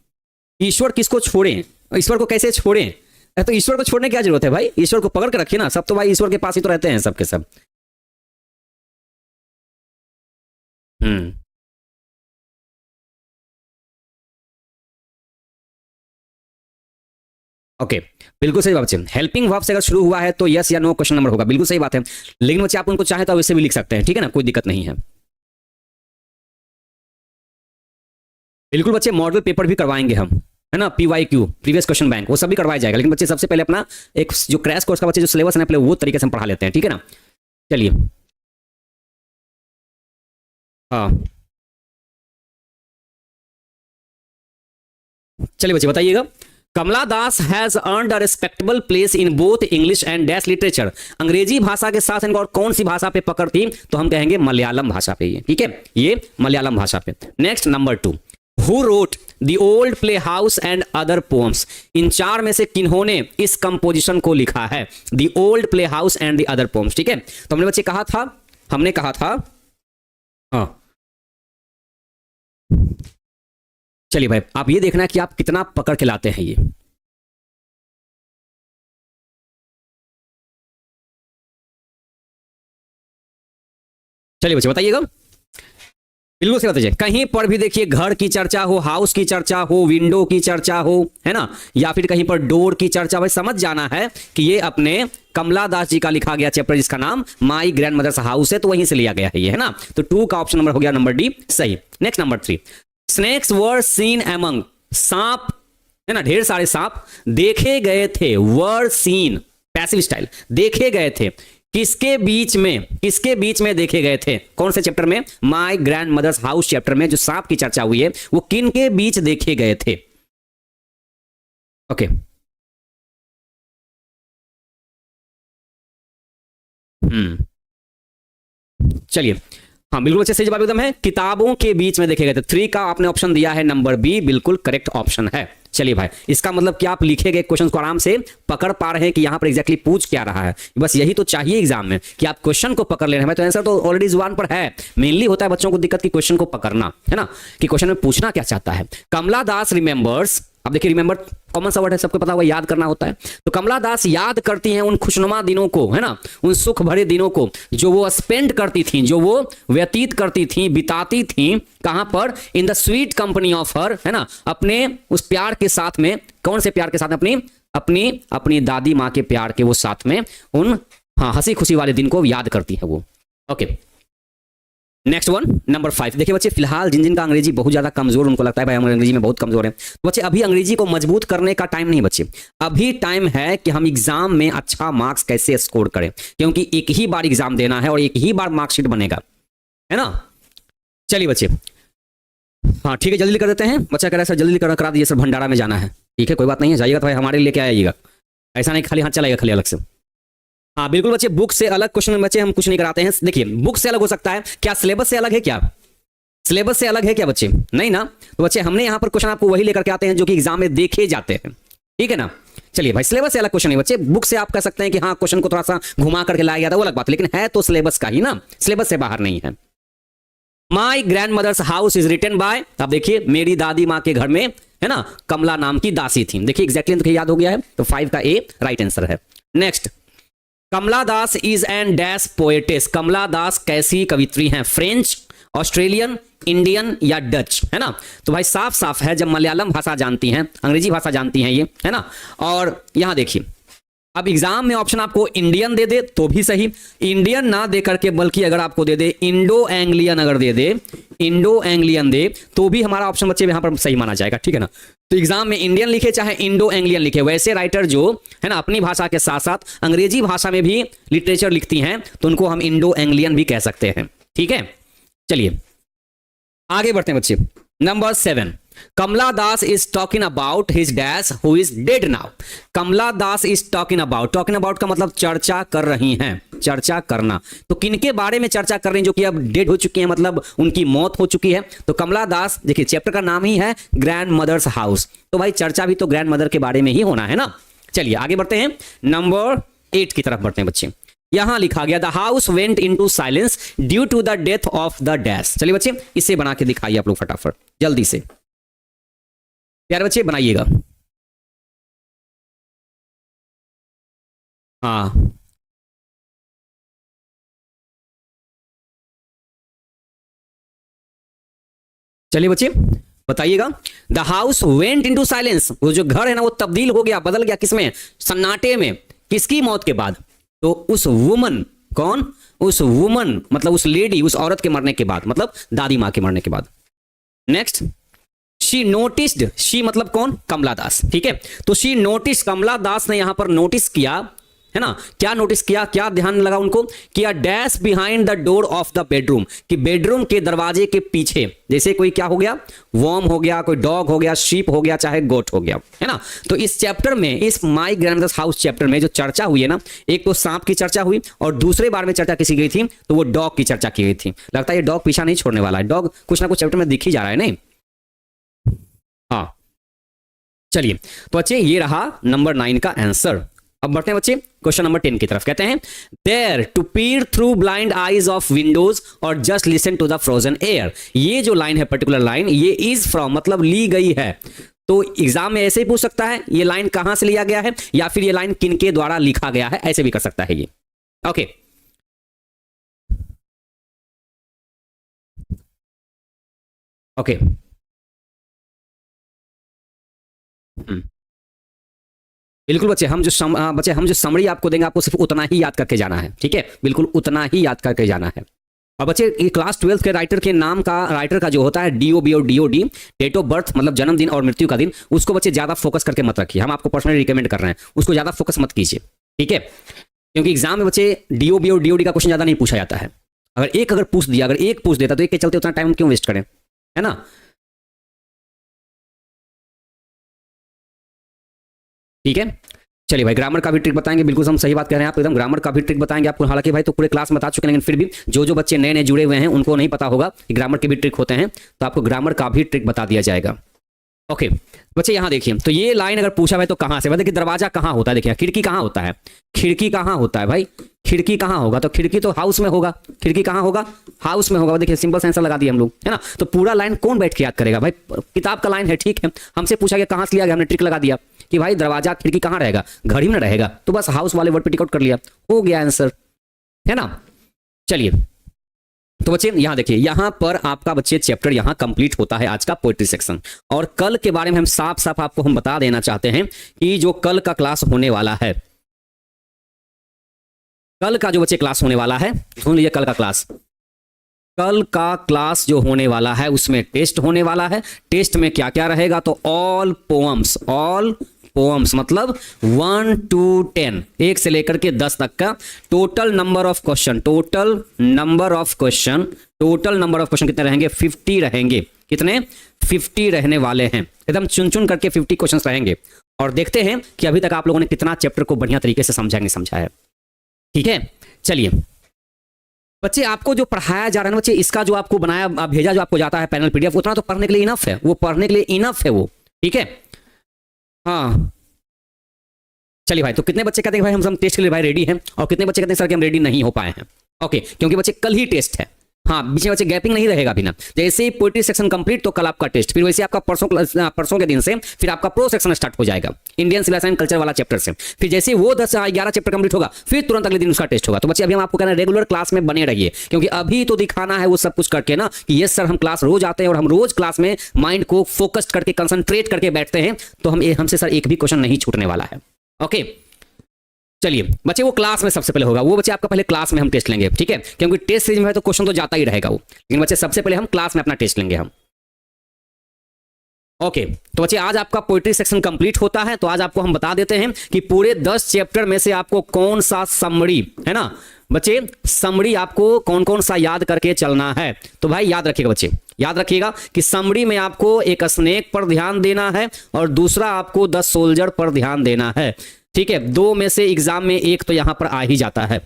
ईश्वर किसको छोड़ें, ईश्वर को कैसे छोड़ें? तो ईश्वर को छोड़ने की क्या जरूरत है भाई, ईश्वर को पकड़ के रखिए ना, सब तो भाई ईश्वर के पास ही तो रहते हैं सबके सब। ओके, बिल्कुल सही बात बच्चे, हेल्पिंग वर्ब से अगर शुरू हुआ है तो यस या नो क्वेश्चन नंबर होगा, बिल्कुल सही बात है। लेकिन बच्चे आप उनको चाहे तो वैसे भी लिख सकते हैं, ठीक है ना, कोई दिक्कत नहीं है। बिल्कुल बच्चे, मॉडल पेपर भी करवाएंगे हम, है ना, PYQ प्रीवियस क्वेश्चन बैंक, वो सब भी करवाया जाएगा। लेकिन बच्चे सबसे पहले अपना एक जो क्रैश कोर्स का बच्चे जो सिलेबस है ना, पहले वो तरीके से हम पढ़ा लेते हैं, ठीक है ना। चलिए, हाँ चलिए बच्चे बताइएगा। Kamala Das has earned a respectable place in both English and dash literature. अंग्रेजी भाषा के साथ इनको और कौन सी भाषा पे पकड़ थी, तो हम कहेंगे मलयालम भाषा पे, ये ठीक है, ये मलयालम भाषा पे। Next number 2, who wrote the old play house and other poems. इन चार में से किन्होंने इस कंपोजिशन को लिखा है, the old play house and the other poems, ठीक है। तो हमने बच्चे कहा था, हमने कहा था, हाँ चलिए भाई, आप ये देखना है कि आप कितना पकड़ के लाते हैं ये। चलिए बच्चे बताइएगा, बिल्कुल सही बताइए। कहीं पर भी देखिए घर की चर्चा हो, हाउस की चर्चा हो, विंडो की चर्चा हो, है ना, या फिर कहीं पर डोर की चर्चा, भाई समझ जाना है कि ये अपने कमला दास जी का लिखा गया चैप्टर जिसका नाम माई ग्रैंड मदर्स हाउस है, तो वहीं से लिया गया है ये, है ना। तो 2 का ऑप्शन नंबर हो गया नंबर डी सही। Next number 3, snakes were seen among. सांप, है ना, ढेर सारे सांप देखे गए थे, वर सीन पैसिव स्टाइल, देखे गए थे किसके बीच में, किसके बीच में देखे गए थे, कौन से चैप्टर में, my grandmother's house chapter में जो सांप की चर्चा हुई है वो किन के बीच देखे गए थे। ओके, चलिए, हाँ बिल्कुल अच्छे, सही जवाब एकदम है, किताबों के बीच में देखे गए थे। 3 का आपने ऑप्शन दिया है नंबर बी, बिल्कुल करेक्ट ऑप्शन है। चलिए भाई, इसका मतलब कि आप लिखे गए क्वेश्चन को आराम से पकड़ पा रहे हैं कि यहां पर एग्जैक्टली पूछ क्या रहा है। बस यही तो चाहिए एग्जाम में कि आप क्वेश्चन को पकड़ ले रहे हैं। तो आंसर तो ऑलरेडी जुबान पर है, मेनली होता है बच्चों को दिक्कत की क्वेश्चन को पकड़ना, है ना, कि क्वेश्चन में पूछना क्या चाहता है। कमला दास रिमेंबर्स, अब देखिए रिमेंबर कॉमन सा वर्ड है, सबको पता हुआ, याद करना होता है। तो कमला दास याद करती हैं उन खुशनुमा दिनों को, है ना, उन सुख भरे दिनों को जो वो स्पेंड करती थी, जो वो व्यतीत करती थी, बिताती थी, कहां पर, in the sweet company of her, है ना, अपने उस प्यार के साथ में, कौन से प्यार के साथ, अपनी अपनी अपनी दादी माँ के प्यार के वो साथ में, उन हाँ हंसी खुशी वाले दिन को याद करती है वो। ओके, नेक्स्ट वन नंबर 5, देखिए बच्चे, फिलहाल जिन जिन का अंग्रेजी बहुत ज्यादा कमजोर, उनको लगता है भाई हम अंग्रेजी में बहुत कमजोर है, तो बच्चे अभी अंग्रेजी को मजबूत करने का टाइम नहीं बच्चे, अभी टाइम है कि हम एग्जाम में अच्छा मार्क्स कैसे स्कोर करें, क्योंकि एक ही बार एग्जाम देना है और एक ही बार मार्कशीट बनेगा, है ना। चलिए बच्चे, हाँ ठीक है, जल्दी कर देते हैं। बच्चा कह रहा है सर जल्दी करा दीजिए सर, भंडारा में जाना है। ठीक है, कोई बात नहीं है, जाइएगा तो भाई हमारे लिए क्या आइएगा, ऐसा नहीं खाली हाथ चलाइएगा खाली अलग से। हाँ बिल्कुल बच्चे, बुक से अलग क्वेश्चन में बच्चे हम कुछ नहीं कराते हैं। देखिए बुक से अलग हो सकता है क्या, सिलेबस से अलग है क्या, सिलेबस से अलग है क्या बच्चे, नहीं ना। तो बच्चे हमने यहाँ पर क्वेश्चन आपको वही लेकर के आते हैं जो कि एग्जाम में देखे जाते हैं, ठीक है ना। चलिए भाई, सिलेबस से अलग क्वेश्चन नहीं बच्चे, बुक से आप कह सकते हैं कि हाँ क्वेश्चन को थोड़ा सा घुमा करके लाया गया था, वो अलग बात, लेकिन है तो सिलेबस का ही ना, सिलेबस से बाहर नहीं है। My grandmother's house is written by, अब देखिए मेरी दादी माँ के घर में, है ना, कमला नाम की दासी थी। देखिए एग्जैक्टली तो याद हो गया है, तो 5 का ए राइट आंसर है। Next, Kamala Das is an dash poetess. Kamala Das कैसी कवित्री हैं, फ्रेंच, ऑस्ट्रेलियन, इंडियन या डच, है ना। तो भाई साफ साफ है, जब मलयालम भाषा जानती हैं, अंग्रेजी भाषा जानती हैं ये, है ना। और यहां देखिए, अब एग्जाम में ऑप्शन आपको इंडियन दे दे तो भी सही, इंडियन ना दे करके बल्कि अगर आपको दे दे इंडो एंग्लियन, अगर दे दे इंडो एंग्लियन दे तो भी हमारा ऑप्शन बच्चे यहां पर सही माना जाएगा, ठीक है ना। तो एग्जाम में इंडियन लिखे चाहे इंडो एंग्लियन लिखे, वैसे राइटर जो है ना अपनी भाषा के साथ साथ अंग्रेजी भाषा में भी लिटरेचर लिखती हैं तो उनको हम इंडो एंग्लियन भी कह सकते हैं, ठीक है। चलिए आगे बढ़ते हैं बच्चे, number 7, Kamala Das is talking about his dash who is dead now. Kamala Das is talking about का मतलब चर्चा कर रही हैं, चर्चा करना। तो किनके बारे में चर्चा कर रही हैं जो कि अब डेड हो चुकी हैं, मतलब उनकी मौत हो चुकी है। तो कमला दास, देखिए चैप्टर का नाम ही है ग्रैंड मदर्स हाउस, तो भाई चर्चा भी तो ग्रैंड मदर के बारे में ही होना है ना। चलिए आगे बढ़ते हैं, नंबर 8 की तरफ बढ़ते हैं बच्चे। यहां लिखा गया the house went into silence due to the death of the dash. चलिए बच्चे इसे बना के दिखाइए आप लोग फटाफट जल्दी से, प्यारे बच्चे बनाइएगा। हाँ चलिए बच्चे, बताइएगा। The house went into silence, वो जो घर है ना वो तब्दील हो गया, बदल गया किसमें, सन्नाटे में। किसकी मौत के बाद, तो उस वुमन, कौन, उस वुमन मतलब उस लेडी, उस औरत के मरने के बाद, मतलब दादी माँ के मरने के बाद। नेक्स्ट, शी नोटिस्ड, शी मतलब कौन, कमला दास, ठीक है। तो शी नोटिस, कमला दास ने यहां पर नोटिस किया, है ना, क्या नोटिस किया, क्या ध्यान लगा उनको, किया dash behind the door of the bedroom, कि बेडरूम के दरवाजे के पीछे, जैसे कोई क्या हो गया, वॉर्म हो गया, कोई डॉग हो गया, शीप हो गया, चाहे गोट हो गया, है ना। तो इस चैप्टर में, is my grandmother's house chapter में जो चर्चा हुई है ना, एक तो सांप की चर्चा हुई और दूसरे बार में चर्चा किसी गई थी तो वो डॉग की चर्चा की गई थी। लगता है ये डॉग पीछा नहीं छोड़ने वाला है, डॉग कुछ ना कुछ चैप्टर में दिख ही जा रहा है, नहीं। हाँ चलिए, तो बच्चे ये रहा नंबर 9 का आंसर। अब बढ़ते हैं बच्चे क्वेश्चन नंबर 10 की तरफ। कहते हैं there to peer through blind eyes of windows और just listen to the frozen air. ये जो लाइन है, पर्टिकुलर लाइन, ये इज फ्रॉम मतलब ली गई है। तो एग्जाम में ऐसे ही पूछ सकता है ये लाइन कहां से लिया गया है, या फिर ये लाइन किनके द्वारा लिखा गया है, ऐसे भी कर सकता है ये। ओके ओके बिल्कुल बच्चे, हम जो समरी आपको देंगे आपको सिर्फ उतना ही याद करके जाना है, ठीक है, बिल्कुल उतना ही याद करके जाना है। और बच्चे ये क्लास 12 के राइटर के नाम का, राइटर का जो होता है DOB और DOD, डेट ऑफ बर्थ मतलब जन्मदिन और मृत्यु का दिन, उसको बच्चे ज्यादा फोकस करके मत रखिए, हम आपको पर्सनली रिकमेंड कर रहे हैं, उसको ज्यादा फोकस मत कीजिए, ठीक है, क्योंकि एग्जाम में बच्चे DOB और DOD का क्वेश्चन ज्यादा नहीं पूछा जाता है। अगर पूछ दिया, अगर एक पूछ देता तो एक के चलते उतना टाइम क्यों वेस्ट करें, है ना। ठीक है, चलिए भाई, ग्रामर का भी ट्रिक बताएंगे, बिल्कुल हम सही बात कह रहे हैं, आप एकदम ग्रामर का भी ट्रिक बताएंगे आपको। हालांकि भाई तो पूरे क्लास में बता चुके हैं, लेकिन फिर भी जो बच्चे नए नए जुड़े हुए हैं उनको नहीं पता होगा कि ग्रामर के भी ट्रिक होते हैं, तो आपको ग्रामर का भी ट्रिक बता दिया जाएगा। ओके बच्चे यहाँ देखिए, तो ये लाइन अगर पूछा है तो कहां से, देखिए दरवाजा कहाँ होता है, देखिए खिड़की कहाँ होता है, खिड़की कहाँ होता है भाई, खिड़की कहाँ होगा, तो खिड़की तो हाउस में होगा, खिड़की कहाँ होगा, हाउस में होगा। देखिए सिंपल सा आंसर लगा दिया हम लोग, है ना। तो पूरा लाइन कौन बैठ के याद करेगा भाई, किताब का लाइन है, ठीक है, हमसे पूछा गया कहां से लिया गया, हमने ट्रिक लगा दिया कि भाई दरवाजा खिड़की कहाँ रहेगा, घड़ी में रहेगा, तो बस हाउस वाले वर्ड पे टिक आउट कर लिया, हो गया आंसर, है ना। चलिए तो बच्चे यहाँ देखिए, यहाँ पर आपका बच्चे चैप्टर यहाँ कंप्लीट होता है आज का पोएट्री सेक्शन। और कल के बारे में हम साफ साफ आपको हम बता देना चाहते हैं कि जो कल का क्लास होने वाला है, कल का जो बच्चे क्लास होने वाला है, सुन लीजिए कल का क्लास, कल का क्लास जो होने वाला है उसमें टेस्ट होने वाला है। टेस्ट में क्या क्या रहेगा, तो ऑल पोअम्स मतलब 1 to 10, 1 से लेकर के 10 तक का total number of question, total number of question कितने रहेंगे, 50 रहेंगे। कितने, 50 रहने वाले हैं, एकदम चुन चुन करके 50 क्वेश्चंस रहेंगे। और देखते हैं कि अभी तक आप लोगों ने कितना चैप्टर को बढ़िया तरीके से समझा नहीं समझा है, ठीक है। चलिए बच्चे, आपको जो पढ़ाया जा रहा है ना बच्चे, इसका जो आपको बनाया भेजा जो आपको जाता है पैनल PDF, उतना तो पढ़ने के लिए इनफ है, वो पढ़ने के लिए इनफ है वो, ठीक है। हाँ चलिए भाई, तो कितने बच्चे कहते हैं भाई हम टेस्ट के लिए भाई रेडी हैं, और कितने बच्चे कहते हैं सर कि हम रेडी नहीं हो पाए हैं। ओके, क्योंकि बच्चे कल ही टेस्ट है, हाँ बीच में बच्चे गैपिंग नहीं रहेगा बिना, जैसे ही पोएट्री सेक्शन कंप्लीट तो कल आपका टेस्ट, फिर वैसे आपका परसों के दिन से फिर आपका प्रो सेक्शन स्टार्ट हो जाएगा, इंडियन सिविलाइजेशन एंड कल्चर वाला चैप्टर से। फिर जैसे वो 10-11 चैप्टर कंप्लीट होगा फिर तुरंत अगले दिन उसका टेस्ट होगा। तो बच्चे अभी हम आपको कहना है रेगुलर क्लास में बने रहिए, क्योंकि अभी तो दिखाना है वो सब कुछ करके ना कि यस सर हम क्लास रोज आते हैं और हम रोज क्लास में माइंड को फोकस्ड करके कंसंट्रेट करके बैठते हैं, तो हमसे सर एक भी क्वेश्चन नहीं छूटने वाला है। ओके चलिए बच्चे, वो क्लास में सबसे पहले होगा, वो बच्चे आपका पहले क्लास में हम टेस्ट लेंगे, ठीक है, क्योंकि टेस्ट सीरीज में है तो क्वेश्चन तो जाता ही रहेगा वो, लेकिन बच्चे सबसे पहले हम क्लास में अपना टेस्ट लेंगे हम। ओके तो बच्चे, आज आपका पोएट्री सेक्शन कंप्लीट होता है, तो आज आपको हम बता देते हैं कि पूरे 10 चैप्टर में से आपको कौन सा समरी, है ना बच्चे, समरी आपको कौन कौन सा याद करके चलना है। तो भाई याद रखिएगा बच्चे, याद रखिएगा कि समरी में आपको एक स्नेक पर ध्यान देना है और दूसरा आपको द सोल्जर पर ध्यान देना है, ठीक है। 2 में से एग्जाम में एक तो यहां पर आ ही जाता है,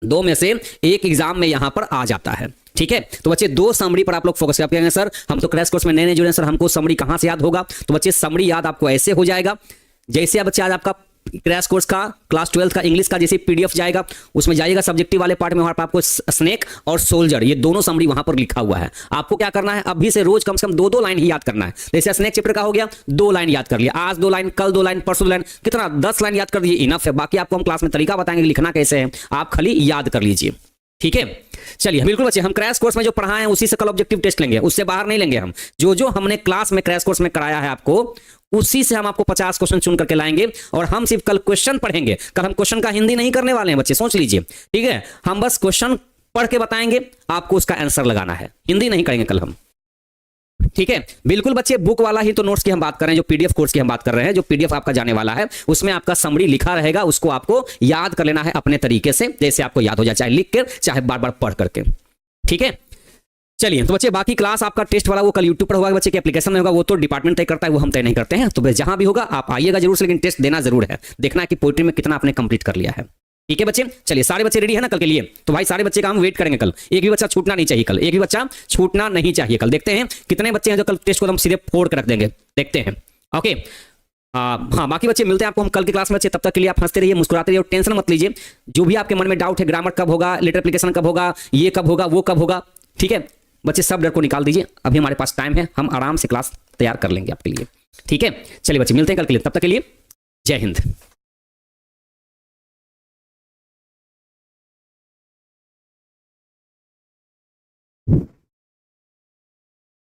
2 में से एक एग्जाम में यहां पर आ जाता है, ठीक है। तो बच्चे 2 समरी पर आप लोग फोकस करेंगे। सर हम तो क्रैश कोर्स में नए नए जुड़े हैं सर, हमको समरी कहां से याद होगा, तो बच्चे समरी याद आपको ऐसे हो जाएगा, जैसे आप बच्चे आज आपका क्रैश कोर्स का क्लास 12 का इंग्लिश का जैसे PDF जाएगा, उसमें जाइएगा सब्जेक्टिव वाले पार्ट में, वहां पर आपको स्नेक और सोल्जर ये दोनों समरी वहां पर लिखा हुआ है। आपको क्या करना है, अभी से रोज कम से कम 2-2 लाइन ही याद करना है। जैसे स्नेक चैप्टर का हो गया, 2 लाइन याद कर लिया, आज 2 लाइन, कल 2 लाइन, परसों 2 लाइन, कितना 10 लाइन याद कर दिए, इनफ है। बाकी आपको हम क्लास में तरीका बताएंगे लिखना कैसे है, आप खाली याद कर लीजिए, ठीक है। चलिए बिल्कुल बच्चे, हम क्रैश कोर्स में जो पढ़ाए हैं उसी से कल ऑब्जेक्टिव टेस्ट लेंगे, उससे बाहर नहीं लेंगे हम। जो जो हमने क्लास में क्रैश कोर्स में कराया है आपको, उसी से हम आपको 50 क्वेश्चन चुन करके लाएंगे और हम सिर्फ कल क्वेश्चन पढ़ेंगे। कल हम क्वेश्चन का हिंदी नहीं करने वाले हैं बच्चे, सोच लीजिए, ठीक है। हम बस क्वेश्चन पढ़ के बताएंगे, आपको उसका आंसर लगाना है, हिंदी नहीं करेंगे कल हम, ठीक है। बिल्कुल बच्चे, बुक वाला ही तो नोट्स की हम बात कर रहे हैं, जो पीडीएफ कोर्स की हम बात कर रहे हैं, जो पीडीएफ आपका जाने वाला है, उसमें आपका समरी लिखा रहेगा, उसको आपको याद कर लेना है अपने तरीके से, जैसे आपको याद हो जाए, चाहे लिख के चाहे बार बार पढ़ करके, ठीक है। चलिए तो बच्चे, बाकी क्लास आपका टेस्ट वाला वो कल यूट्यूब पर होगा बच्चे, के एप्लीकेशन में होगा, वो तो डिपार्टमेंट तय करता है, वो हम तय नहीं करते हैं। तो जहां भी होगा आप आइएगा जरूर से, लेकिन टेस्ट देना जरूर है, देखना है कि पोएट्री में कितना आपने कंप्लीट कर लिया है, ठीक है बच्चे। चलिए, सारे बच्चे रेडी है ना कल के लिए? तो भाई सारे बच्चे का हम वेट करेंगे कल, एक भी बच्चा छूटना नहीं चाहिए कल, एक भी बच्चा छूटना नहीं चाहिए कल। देखते हैं कितने बच्चे हैं जो कल टेस्ट को हम सीधे फोड़ के रख देंगे, देखते हैं। ओके, हाँ, बाकी बच्चे मिलते हैं आपको हम कल की क्लास में बच्चे। तब तक के लिए आप हंसते रहिए, मुस्कुराते रहिए और टेंशन मत लीजिए। जो भी आपके मन में डाउट है, ग्रामर कब होगा, लेटर एप्लीकेशन कब होगा, ये कब होगा, वो कब होगा, ठीक है बच्चे, सब डर को निकाल दीजिए। अभी हमारे पास टाइम है, हम आराम से क्लास तैयार कर लेंगे आपके लिए, ठीक है। चलिए बच्चे, मिलते हैं कल के लिए, तब तक के लिए जय हिंद।